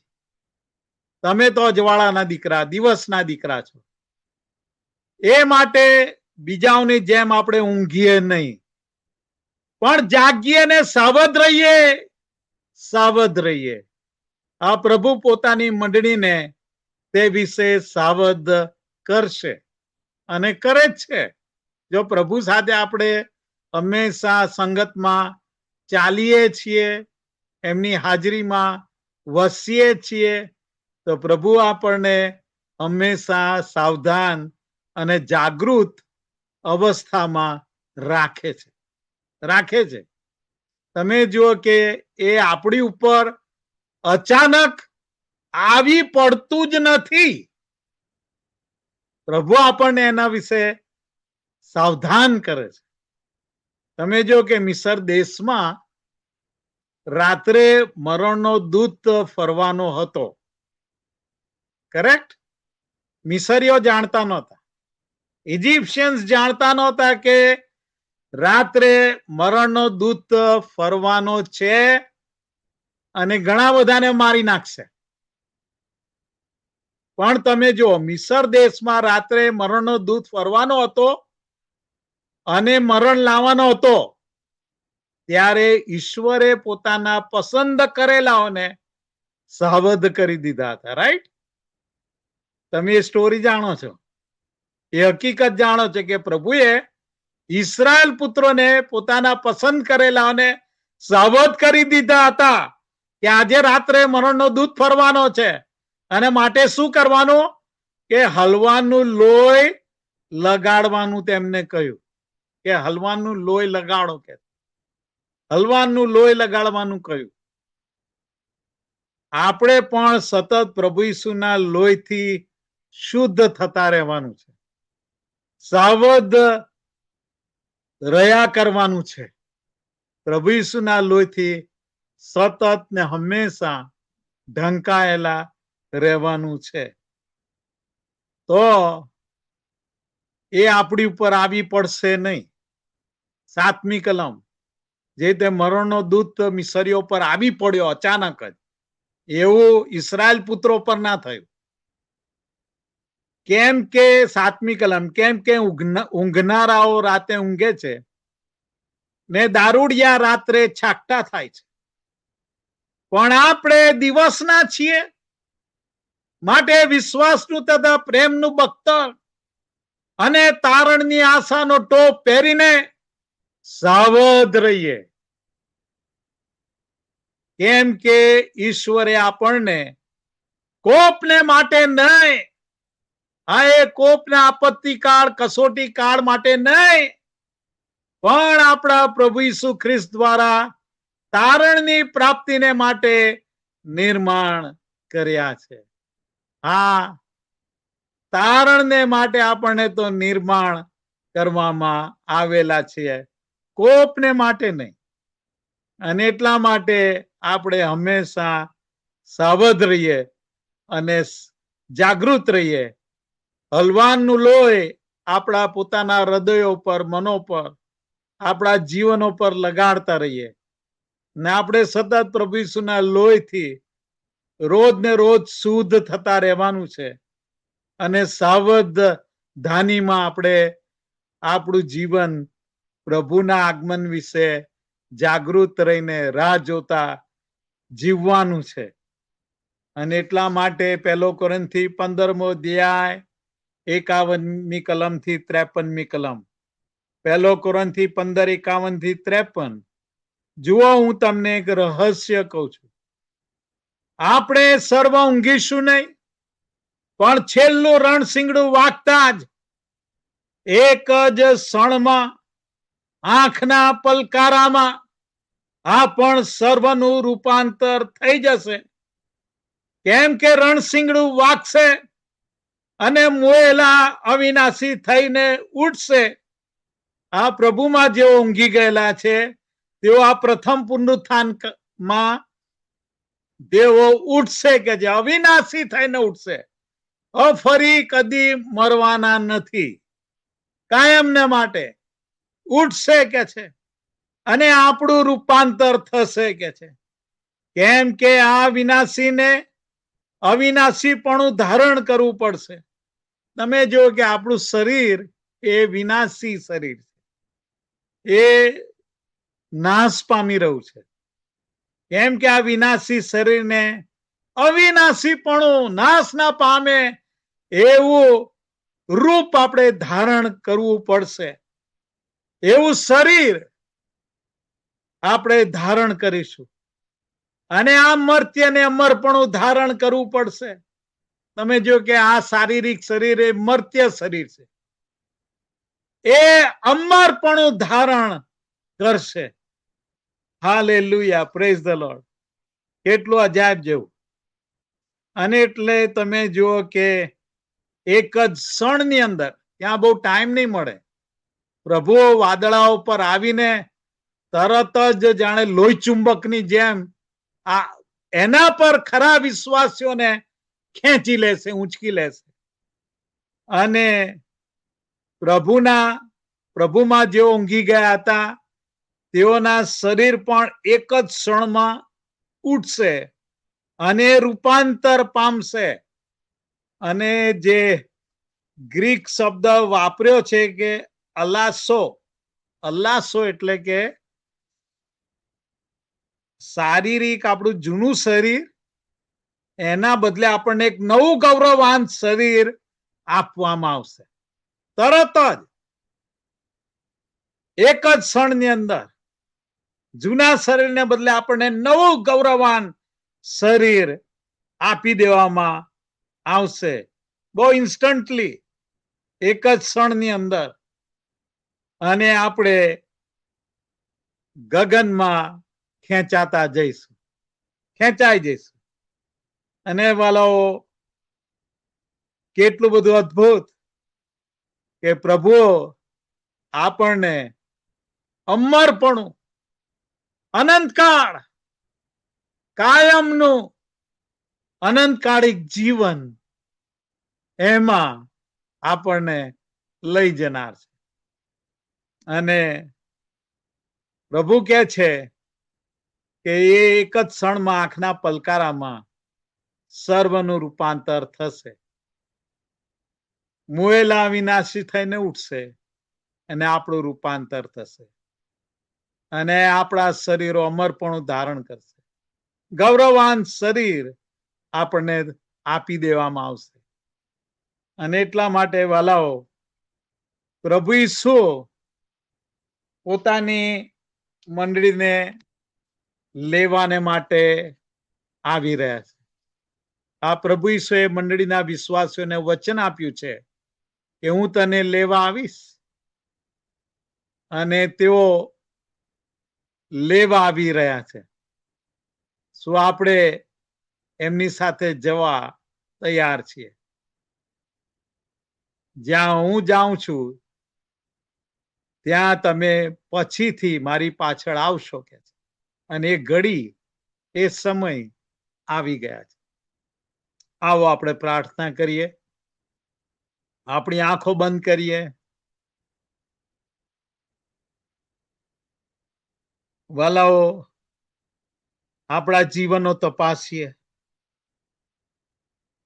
તમે તો અજવાળાના દીકરા, દિવસના દીકરા છો. એ માટે બીજાઓની જેમ આપણે ઊંઘીએ નહીં, પણ જાગીએ ને સાવધ રહીએ. સાવધ રહીએ. આ પ્રભુ પોતાની મંડળીને તે વિશે સાવધ કરશે અને કરે જ છે. જો પ્રભુ સાથે આપણે હંમેશા સંગતમાં ચાલીએ છીએ, એમની હાજરીમાં વસીએ છીએ, તો પ્રભુ આપણને હંમેશા સાવધાન અને જાગૃત અવસ્થામાં રાખે છે. રાખે છે. તમે જુઓ કે એ આપણી ઉપર અચાનક આવી પડતું જ નથી. પ્રભુ આપણને એના વિશે સાવધાન કરે છે. તમે જો કે મિસર દેશમાં રાત્રે મરણનો દૂત ફરવાનો હતો. કરેક્ટ? મિસરીઓ જાણતા નહોતા, ઇજિપ્શિયન્સ જાણતા નહોતા કે રાત્રે મરણનો દૂત ફરવાનો છે અને ઘણા બધાને મારી નાખશે. પણ તમે જો મિસર દેશમાં રાત્રે મરણનો દૂત ફરવાનો હતો અને મરણ લાવવાનો હતો, ત્યારે ઈશ્વરે પોતાના પસંદ કરેલાઓને સાવધ કરી દીધા હતા. રાઈટ? તમે એ સ્ટોરી જાણો છો, એ હકીકત જાણો છો કે પ્રભુએ ઇસ્રાયલ પુત્રોને પોતાના પસંદ કરેલાઓને સાવધ કરી દીધા હતા કે આજે રાત્રે મરણનો દૂત ફરવાનો છે, અને માટે શું કરવાનું? કે હલવાનું લોહી લગાડવાનું તેમને કહ્યું કે હલવાનું લોહી લગાડો. કે હલવાનું લોહી લગાડવાનું કહ્યું. આપણે પણ સતત પ્રભુ ઈસુના લોહીથી શુદ્ધ થતા રહેવાનું છે, સાવધ રહ્યા કરવાનું છે. પ્રભુ ઈસુના લોહીથી સતત ને હંમેશા ઢંકાયેલા રહેવાનું છે. તો એ આપણી ઉપર આવી પડશે નહીં. 7મી કલમ, જે તે મરણનો દૂત મિસરીઓ પર આવી પડ્યો અચાનક જ, એવું ઇસ્રાયલ પુત્રો પર ના થયું. કેમ કે 7મી કલમ, કેમ કે ઊંઘનારાઓ રાતે ઊંઘે છે ને દારૂડિયા રાત્રે છાકટા થાય છે, પણ આપણે દિવસના છીએ, માટે વિશ્વાસનું તથા પ્રેમનું બખ્તર અને તારણની આશાનો ટોપ પહેરીને સાવધ રહીએ. કેમ કે ઈશ્વરે આપણને કોપને માટે નહીં, હા એ કોપના આપત્તિ કાળ, કસોટી કાળ માટે નહીં, પણ આપણા પ્રભુ ઈસુ ખ્રિસ્ત દ્વારા તારણની પ્રાપ્તિને માટે નિર્માણ કર્યા છે. હા, તારણને માટે આપણને તો નિર્માણ કરવામાં આવેલા છીએ, કોપને માટે નહીં. અને એટલા માટે આપણે હંમેશા સાવધ રહીએ અને જાગૃત રહીએ. હલવાનનું લોહી આપણા પોતાના હૃદયો પર, મનો પર, આપણા જીવનો પર લગાડતા રહીએ ને આપણે સતત પ્રભુ ઈસુના લોહીથી રોજ ને રોજ શુદ્ધ થતા રહેવાનું છે અને સાવધાનીમાં આપણે આપણું જીવન પ્રભુના આગમન વિશે જાગૃત રહીને રાહ જોતા જીવવાનું છે. અને એટલા માટે 1 કોરિન્થી 15મો અધ્યાય 51મી કલમથી 53મી કલમ, 1 કોરિન્થી 15:51-53. જુઓ, હું તમને એક રહસ્ય કહું છું. આપણે સર્વ ઊંઘીશું નહીં, પણ છેલ્લું રણશીંગડું વાગતા જ એક જ ક્ષણમાં, આંખના પલકારામાં આ પણ સર્વનું રૂપાંતર થઈ જશે. કેમ કે રણશીંગડું વાગશે અને મોયેલા અવિનાશી થઈને ઉઠશે. આ પ્રભુમાં જેઓ ઊંઘી ગયેલા છે તેઓ આ પ્રથમ પુનરુત્થાનમાં તેઓ ઉઠશે, કે જે અવિનાશી થઈને ઉઠશે, ફરી કદી મરવાના નથી, કાયમને માટે ઉઠશે કે છે. અને આપણું રૂપાંતર થશે કે છે. કેમ કે આ વિનાશીને અવિનાશીપણું ધારણ કરવું પડશે. તમે જો કે આપણું શરીર એ વિનાશી શરીર છે, એ નાશ પામી રહ્યું છે. કેમ કે આ વિનાશી શરીરને અવિનાશીપણું નાશ ના પામે એવું રૂપ આપણે ધારણ કરવું પડશે. એવું શરીર આપણે ધારણ કરીશું અને આ મર્ત્ય ને અમરપણું ધારણ કરવું પડશે. તમે જો કે આ શારીરિક શરીર એ મર્ત્ય શરીર છે, એ અમરપણું ધારણ કરશે. Hallelujah, praise the lord. કેટલું અજાયબ જેવું. અને એટલે તમે જુઓ કે એક જ ક્ષણની અંદર, ત્યાં બહુ ટાઈમ નહીં મળે, પ્રભુ વાદળાઓ પર આવીને તરત જ જાણે લોહી ચુંબકની જેમ આ એના પર ખરા વિશ્વાસીઓને ખેંચી લેશે, ઊંચકી લેશે. અને પ્રભુમાં જેઓ ઊંઘી ગયા હતા તેઓના શરીર પણ એક જ ક્ષણમાં ઉઠશે અને રૂપાંતર પામશે. અને જે ગ્રીક શબ્દ વાપર્યો છે કે અલાસો, અલાસો એટલે કે શારીરિક આપણું જૂનું શરીર, એના બદલે આપણને એક નવું ગૌરવવાન શરીર આપવામાં આવશે. તરત જ એક જ ક્ષણની અંદર જૂના શરીરને બદલે આપણને નવું ગૌરવવાન શરીર આપી દેવામાં આવશે. બહુ ઇન્સ્ટન્ટલી, એક જ ક્ષણની અંદર. અને આપણે ગગનમાં ખેંચાતા જઈશું, ખેંચાઈ જઈશું. અને વાલાઓ, કેટલું બધું અદ્ભુત કે પ્રભુ આપણને અમરપણું, અનંતકાળ, કાયમનું અનંતકાળિક જીવન એમાં આપણને લઈ જનાર છે. અને પ્રભુ કહે છે કે એ એક જ ક્ષણમાં, આંખના પલકારામાં સર્વનું રૂપાંતર થશે. મુએલા વિનાશી થઈને ઉઠશે અને આપણું રૂપાંતર થશે અને આપણા શરીરો અમરપણું ધારણ કરશે. ગૌરવવાન શરીર આપણને આપી દેવામાં આવશે. અને એટલા માટે વાલાઓ, પ્રભુ ઈસુ પોતાની મંડળીને લેવાને માટે આવી રહ્યા છે. આ પ્રભુ ઈસુએ મંડળીના વિશ્વાસીઓને વચન આપ્યું છે કે હું તને લેવા આવીશ, અને તેઓ લેવા આવી રહ્યા છે. શું આપણે એમની સાથે જવા તૈયાર છીએ? જ્યાં હું જાઉં છું ત્યાં તમે પછીથી મારી પાછળ આવશો કે છે. અને એ ઘડી, એ સમય આવી ગયા છે. આવો આપણે પ્રાર્થના કરીએ, આપણી આંખો બંધ કરીએ. વાલાઓ, આપણા જીવનો તપાસીએ.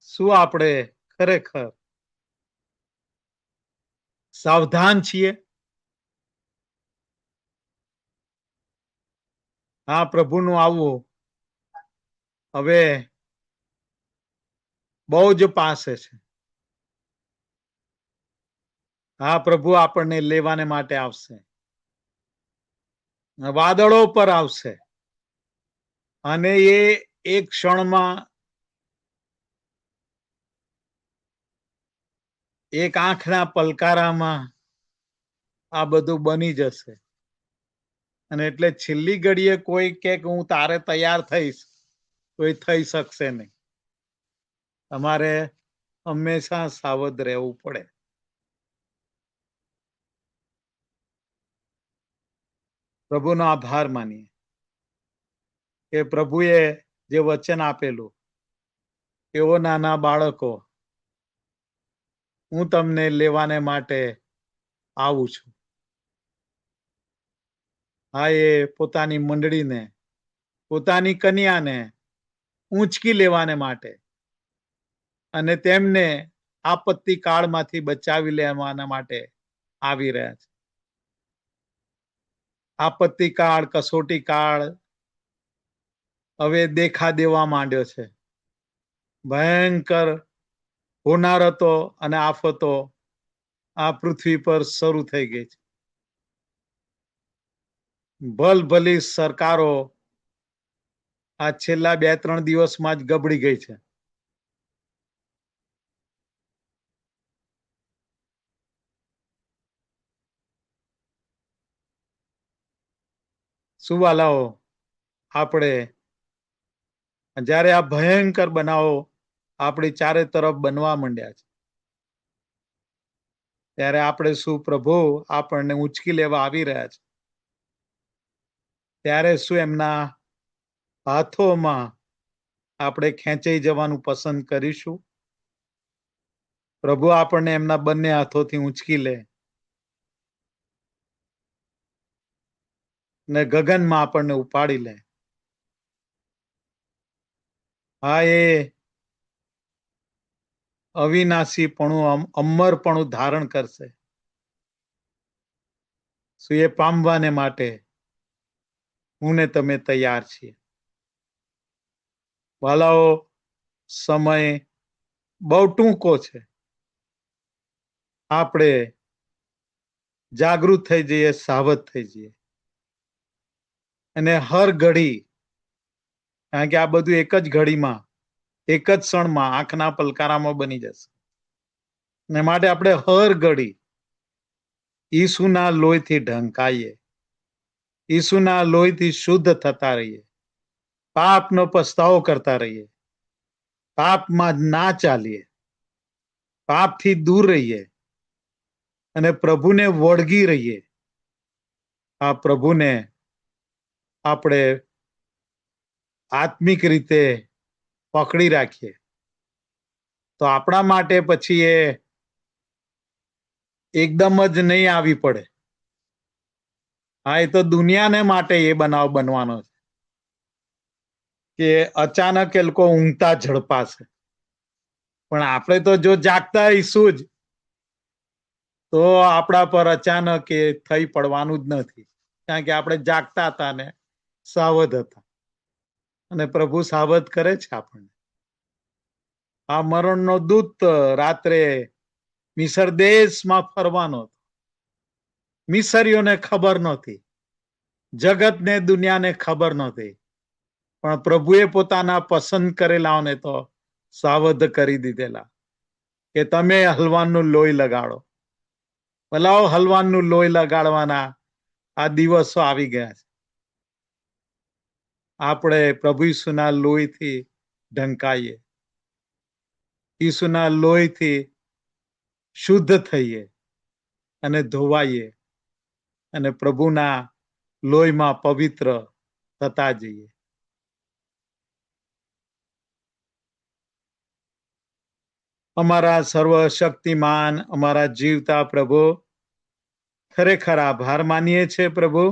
શું આપણે ખરેખર સાવધાન છીએ? આ પ્રભુનું આવવું હવે બહુ જ પાસે છે. આ પ્રભુ આપણને લેવાને માટે આવશે, વાદળો પર આવશે, અને એ એક ક્ષણમાં, એક આંખના પલકારામાં આ બધું બની જશે. અને એટલે છેલ્લી ઘડીએ કોઈ કે હું તારે તૈયાર થઈશ, તો એ થઈ શકશે નહીં. તમારે હંમેશા સાવધ રહેવું પડે. પ્રભુનો આભાર માનીએ કે પ્રભુએ જે વચન આપેલું, એવો નાના બાળકો, હું તમને લેવાને માટે આવું છું. હા, એ પોતાની મંડળીને, પોતાની કન્યાને ઊંચકી લેવાને માટે અને તેમને આપત્તિ કાળમાંથી બચાવી લેવાના માટે આવી રહ્યા છે. આપત્તિ કાળ, કસોટી કાળ હવે દેખા દેવા માંડ્યો છે. ભયંકર હોનારતો અને આફતો આ પૃથ્વી પર શરૂ થઈ ગઈ છે. ભલભલી સરકારો આ છેલ્લા 2-3 દિવસમાં જ ગબડી ગઈ છે. શું વાલાઓ, આપણે જ્યારે આ ભયંકર બનાવો આપણી ચારે તરફ બનવા માંડ્યા છે, ત્યારે આપણે શું પ્રભુ આપણને ઊંચકી લેવા આવી રહ્યા છે, ત્યારે શું એમના હાથોમાં આપણે ખેંચાઈ જવાનું પસંદ કરીશું? પ્રભુ આપણને એમના બંને હાથોથી ઊંચકી લે ને ગગનમાં આપણને ઉપાડી લે. હા, એ અવિનાશીપણું, અમરપણું ધારણ કરશે. શું એ પામવાને માટે હું ને તમે તૈયાર છીએ? વાલાઓ, સમય બહુ ટૂંકો છે. આપણે જાગૃત થઈ જઈએ, સાવધ થઈ જઈએ, અને હર ઘડી, કારણ કે આ બધું એક જ ઘડીમાં, એક જ ક્ષણમાં, આંખના પલકારામાં બની જશે. ને માટે આપણે હર ઘડી ઈસુના લોહીથી ઢંકાઈએ, ઈસુના લોહીથી શુદ્ધ થતા રહીએ, પાપનો પસ્તાવો કરતા રહીએ, પાપમાં ના ચાલીએ, પાપથી દૂર રહીએ અને પ્રભુને વળગી રહીએ. આ પ્રભુને આપણે આત્મિક રીતે પકડી રાખીએ તો આપણા માટે પછી એ એકદમ જ નહીં આવી પડે. હા, એ તો દુનિયાને માટે એ બનાવ બનવાનો છે કે અચાનક એ લોકો ઊંઘતા ઝડપાશે. પણ આપણે તો જો જાગતા આવીશું જ, તો આપણા પર અચાનક એ થઈ પડવાનું જ નથી, કારણ કે આપણે જાગતા હતા ને સાવધ હતા, અને પ્રભુ સાવધ કરે છે આપણને. આ મરણનો દૂત રાત્રે મિસર દેશમાં ફરવાનો હતો. મિસરીઓને ખબર નહોતી, જગતને દુનિયાને ખબર નહોતી, પણ પ્રભુએ પોતાના પસંદ કરેલાઓને તો સાવધ કરી દીધેલા કે તમે હલવાનનું લોહી લગાડો. ભલાઓ હલવાનનું લોહી લગાડવાના આ દિવસો આવી ગયા છે. આપણે પ્રભુ ઈસુના લોહીથી ઢંકાઈએ, ઈસુના લોહીથી શુદ્ધ થઈએ અને ધોવાઈએ, અને પ્રભુના લોહીમાં પવિત્ર થતા જઈએ. અમારા સર્વશક્તિમાન, અમારા જીવતા પ્રભુ, ખરેખર આભાર માનીએ છીએ પ્રભુ.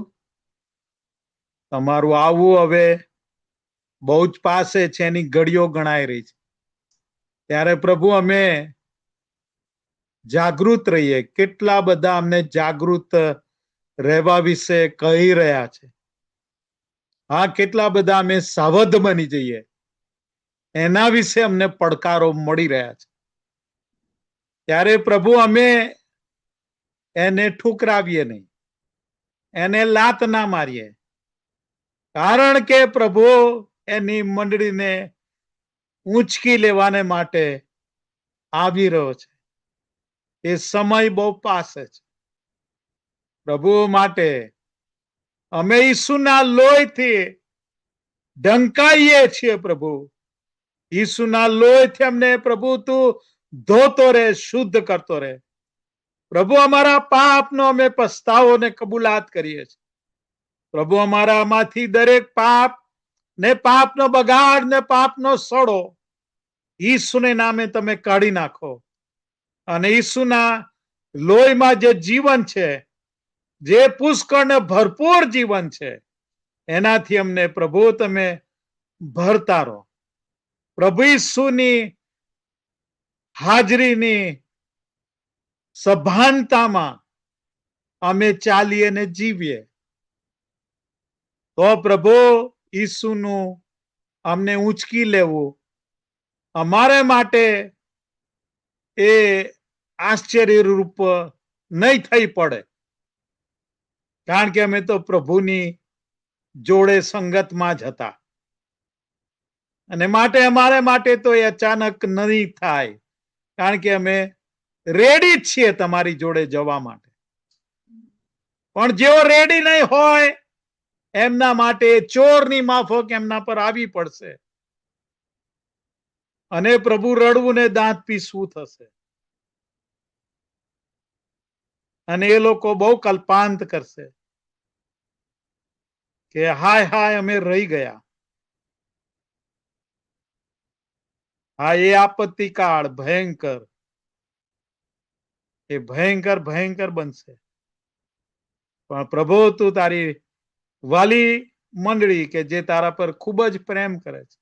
તમારું આવવું હવે બહુ જ પાસે છે, એની ઘડીઓ ગણાઈ રહી છે. ત્યારે પ્રભુ અમે જાગૃત રહીએ. કેટલા બધા અમને જાગૃત રહેવા વિશે કહી રહ્યા છે. હા, કેટલા બધા અમે સાવધ બની જઈએ એના વિશે અમને પડકારો મળી રહ્યા છે. ત્યારે પ્રભુ અમે એને ઠુકરાવીએ નહીં, એને લાત ના મારીએ, કારણ કે પ્રભુ એની મંડળીને ઊંચકી લેવાને માટે આવી રહ્યો છે. એ સમય બહુ પાસે છે પ્રભુ. માટે અમે ઈસુના લોહીથી ઢંકાઈએ છીએ પ્રભુ. ઈસુના લોહીથી અમને પ્રભુ તું ધોતો રહે, શુદ્ધ કરતો રહે પ્રભુ. અમારા પાપનો અમે પસ્તાવો ને કબૂલાત કરીએ છીએ પ્રભુ. અમારામાંથી દરેક પાપ ને પાપનો બગાડ ને પાપનો સડો ઈસુને નામે તમે કાઢી નાખો, અને ઈસુના લોહીમાં જે જીવન છે, જે પુષ્કળ ને ભરપૂર જીવન છે, એનાથી અમને પ્રભુ તમે ભરતા રહો પ્રભુ. ઈસુની હાજરીની સભાનતામાં અમે ચાલીએ ને જીવીએ તો પ્રભુ ઈસુનું અમને ઊંચકી લેવું અમારે માટે એ આશ્ચર્યરૂપ નહીં થઈ પડે, કારણ કે અમે તો પ્રભુની જોડે સંગતમાં જ હતા. અને માટે અમારે માટે તો એ અચાનક નહીં થાય, કારણ કે અમે રેડી જ છીએ તમારી જોડે જવા માટે. પણ જેઓ રેડી નહીં હોય એમના માટે ચોરની માફક એમના પર આવી પડશે, અને પ્રભુ રડવું ને દાંત પીસવું થશે, અને એ લોકો બહુ કલ્પાંત કરશે કે હાય હાય અમે રહી ગયા. હા, એ આપત્તિ કાળ ભયંકર, એ ભયંકર ભયંકર બનશે. પણ પ્રભુ તું તારી વાલી મંડળી કે જે તારા પર ખૂબ જ પ્રેમ કરે છે,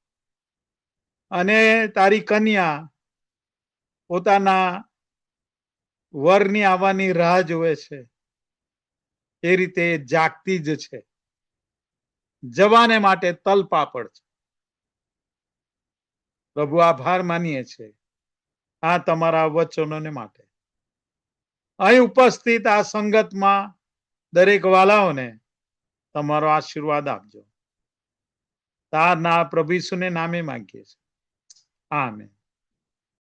અને તારી કન્યા પોતાના વરની આવવાની રાહ જોવે છે, એ રીતે જાગતી જ છે, જવાને માટે તલપાપડ છે. પ્રભુ આભાર માનીએ છીએ આ તમારા વચનોને માટે. અહીં ઉપસ્થિત આ સંગતમાં દરેક વાલાઓને તમારો આશીર્વાદ આપજો. તારના પ્રભુ ઈસુને નામે માંગીએ છીએ, આમેન.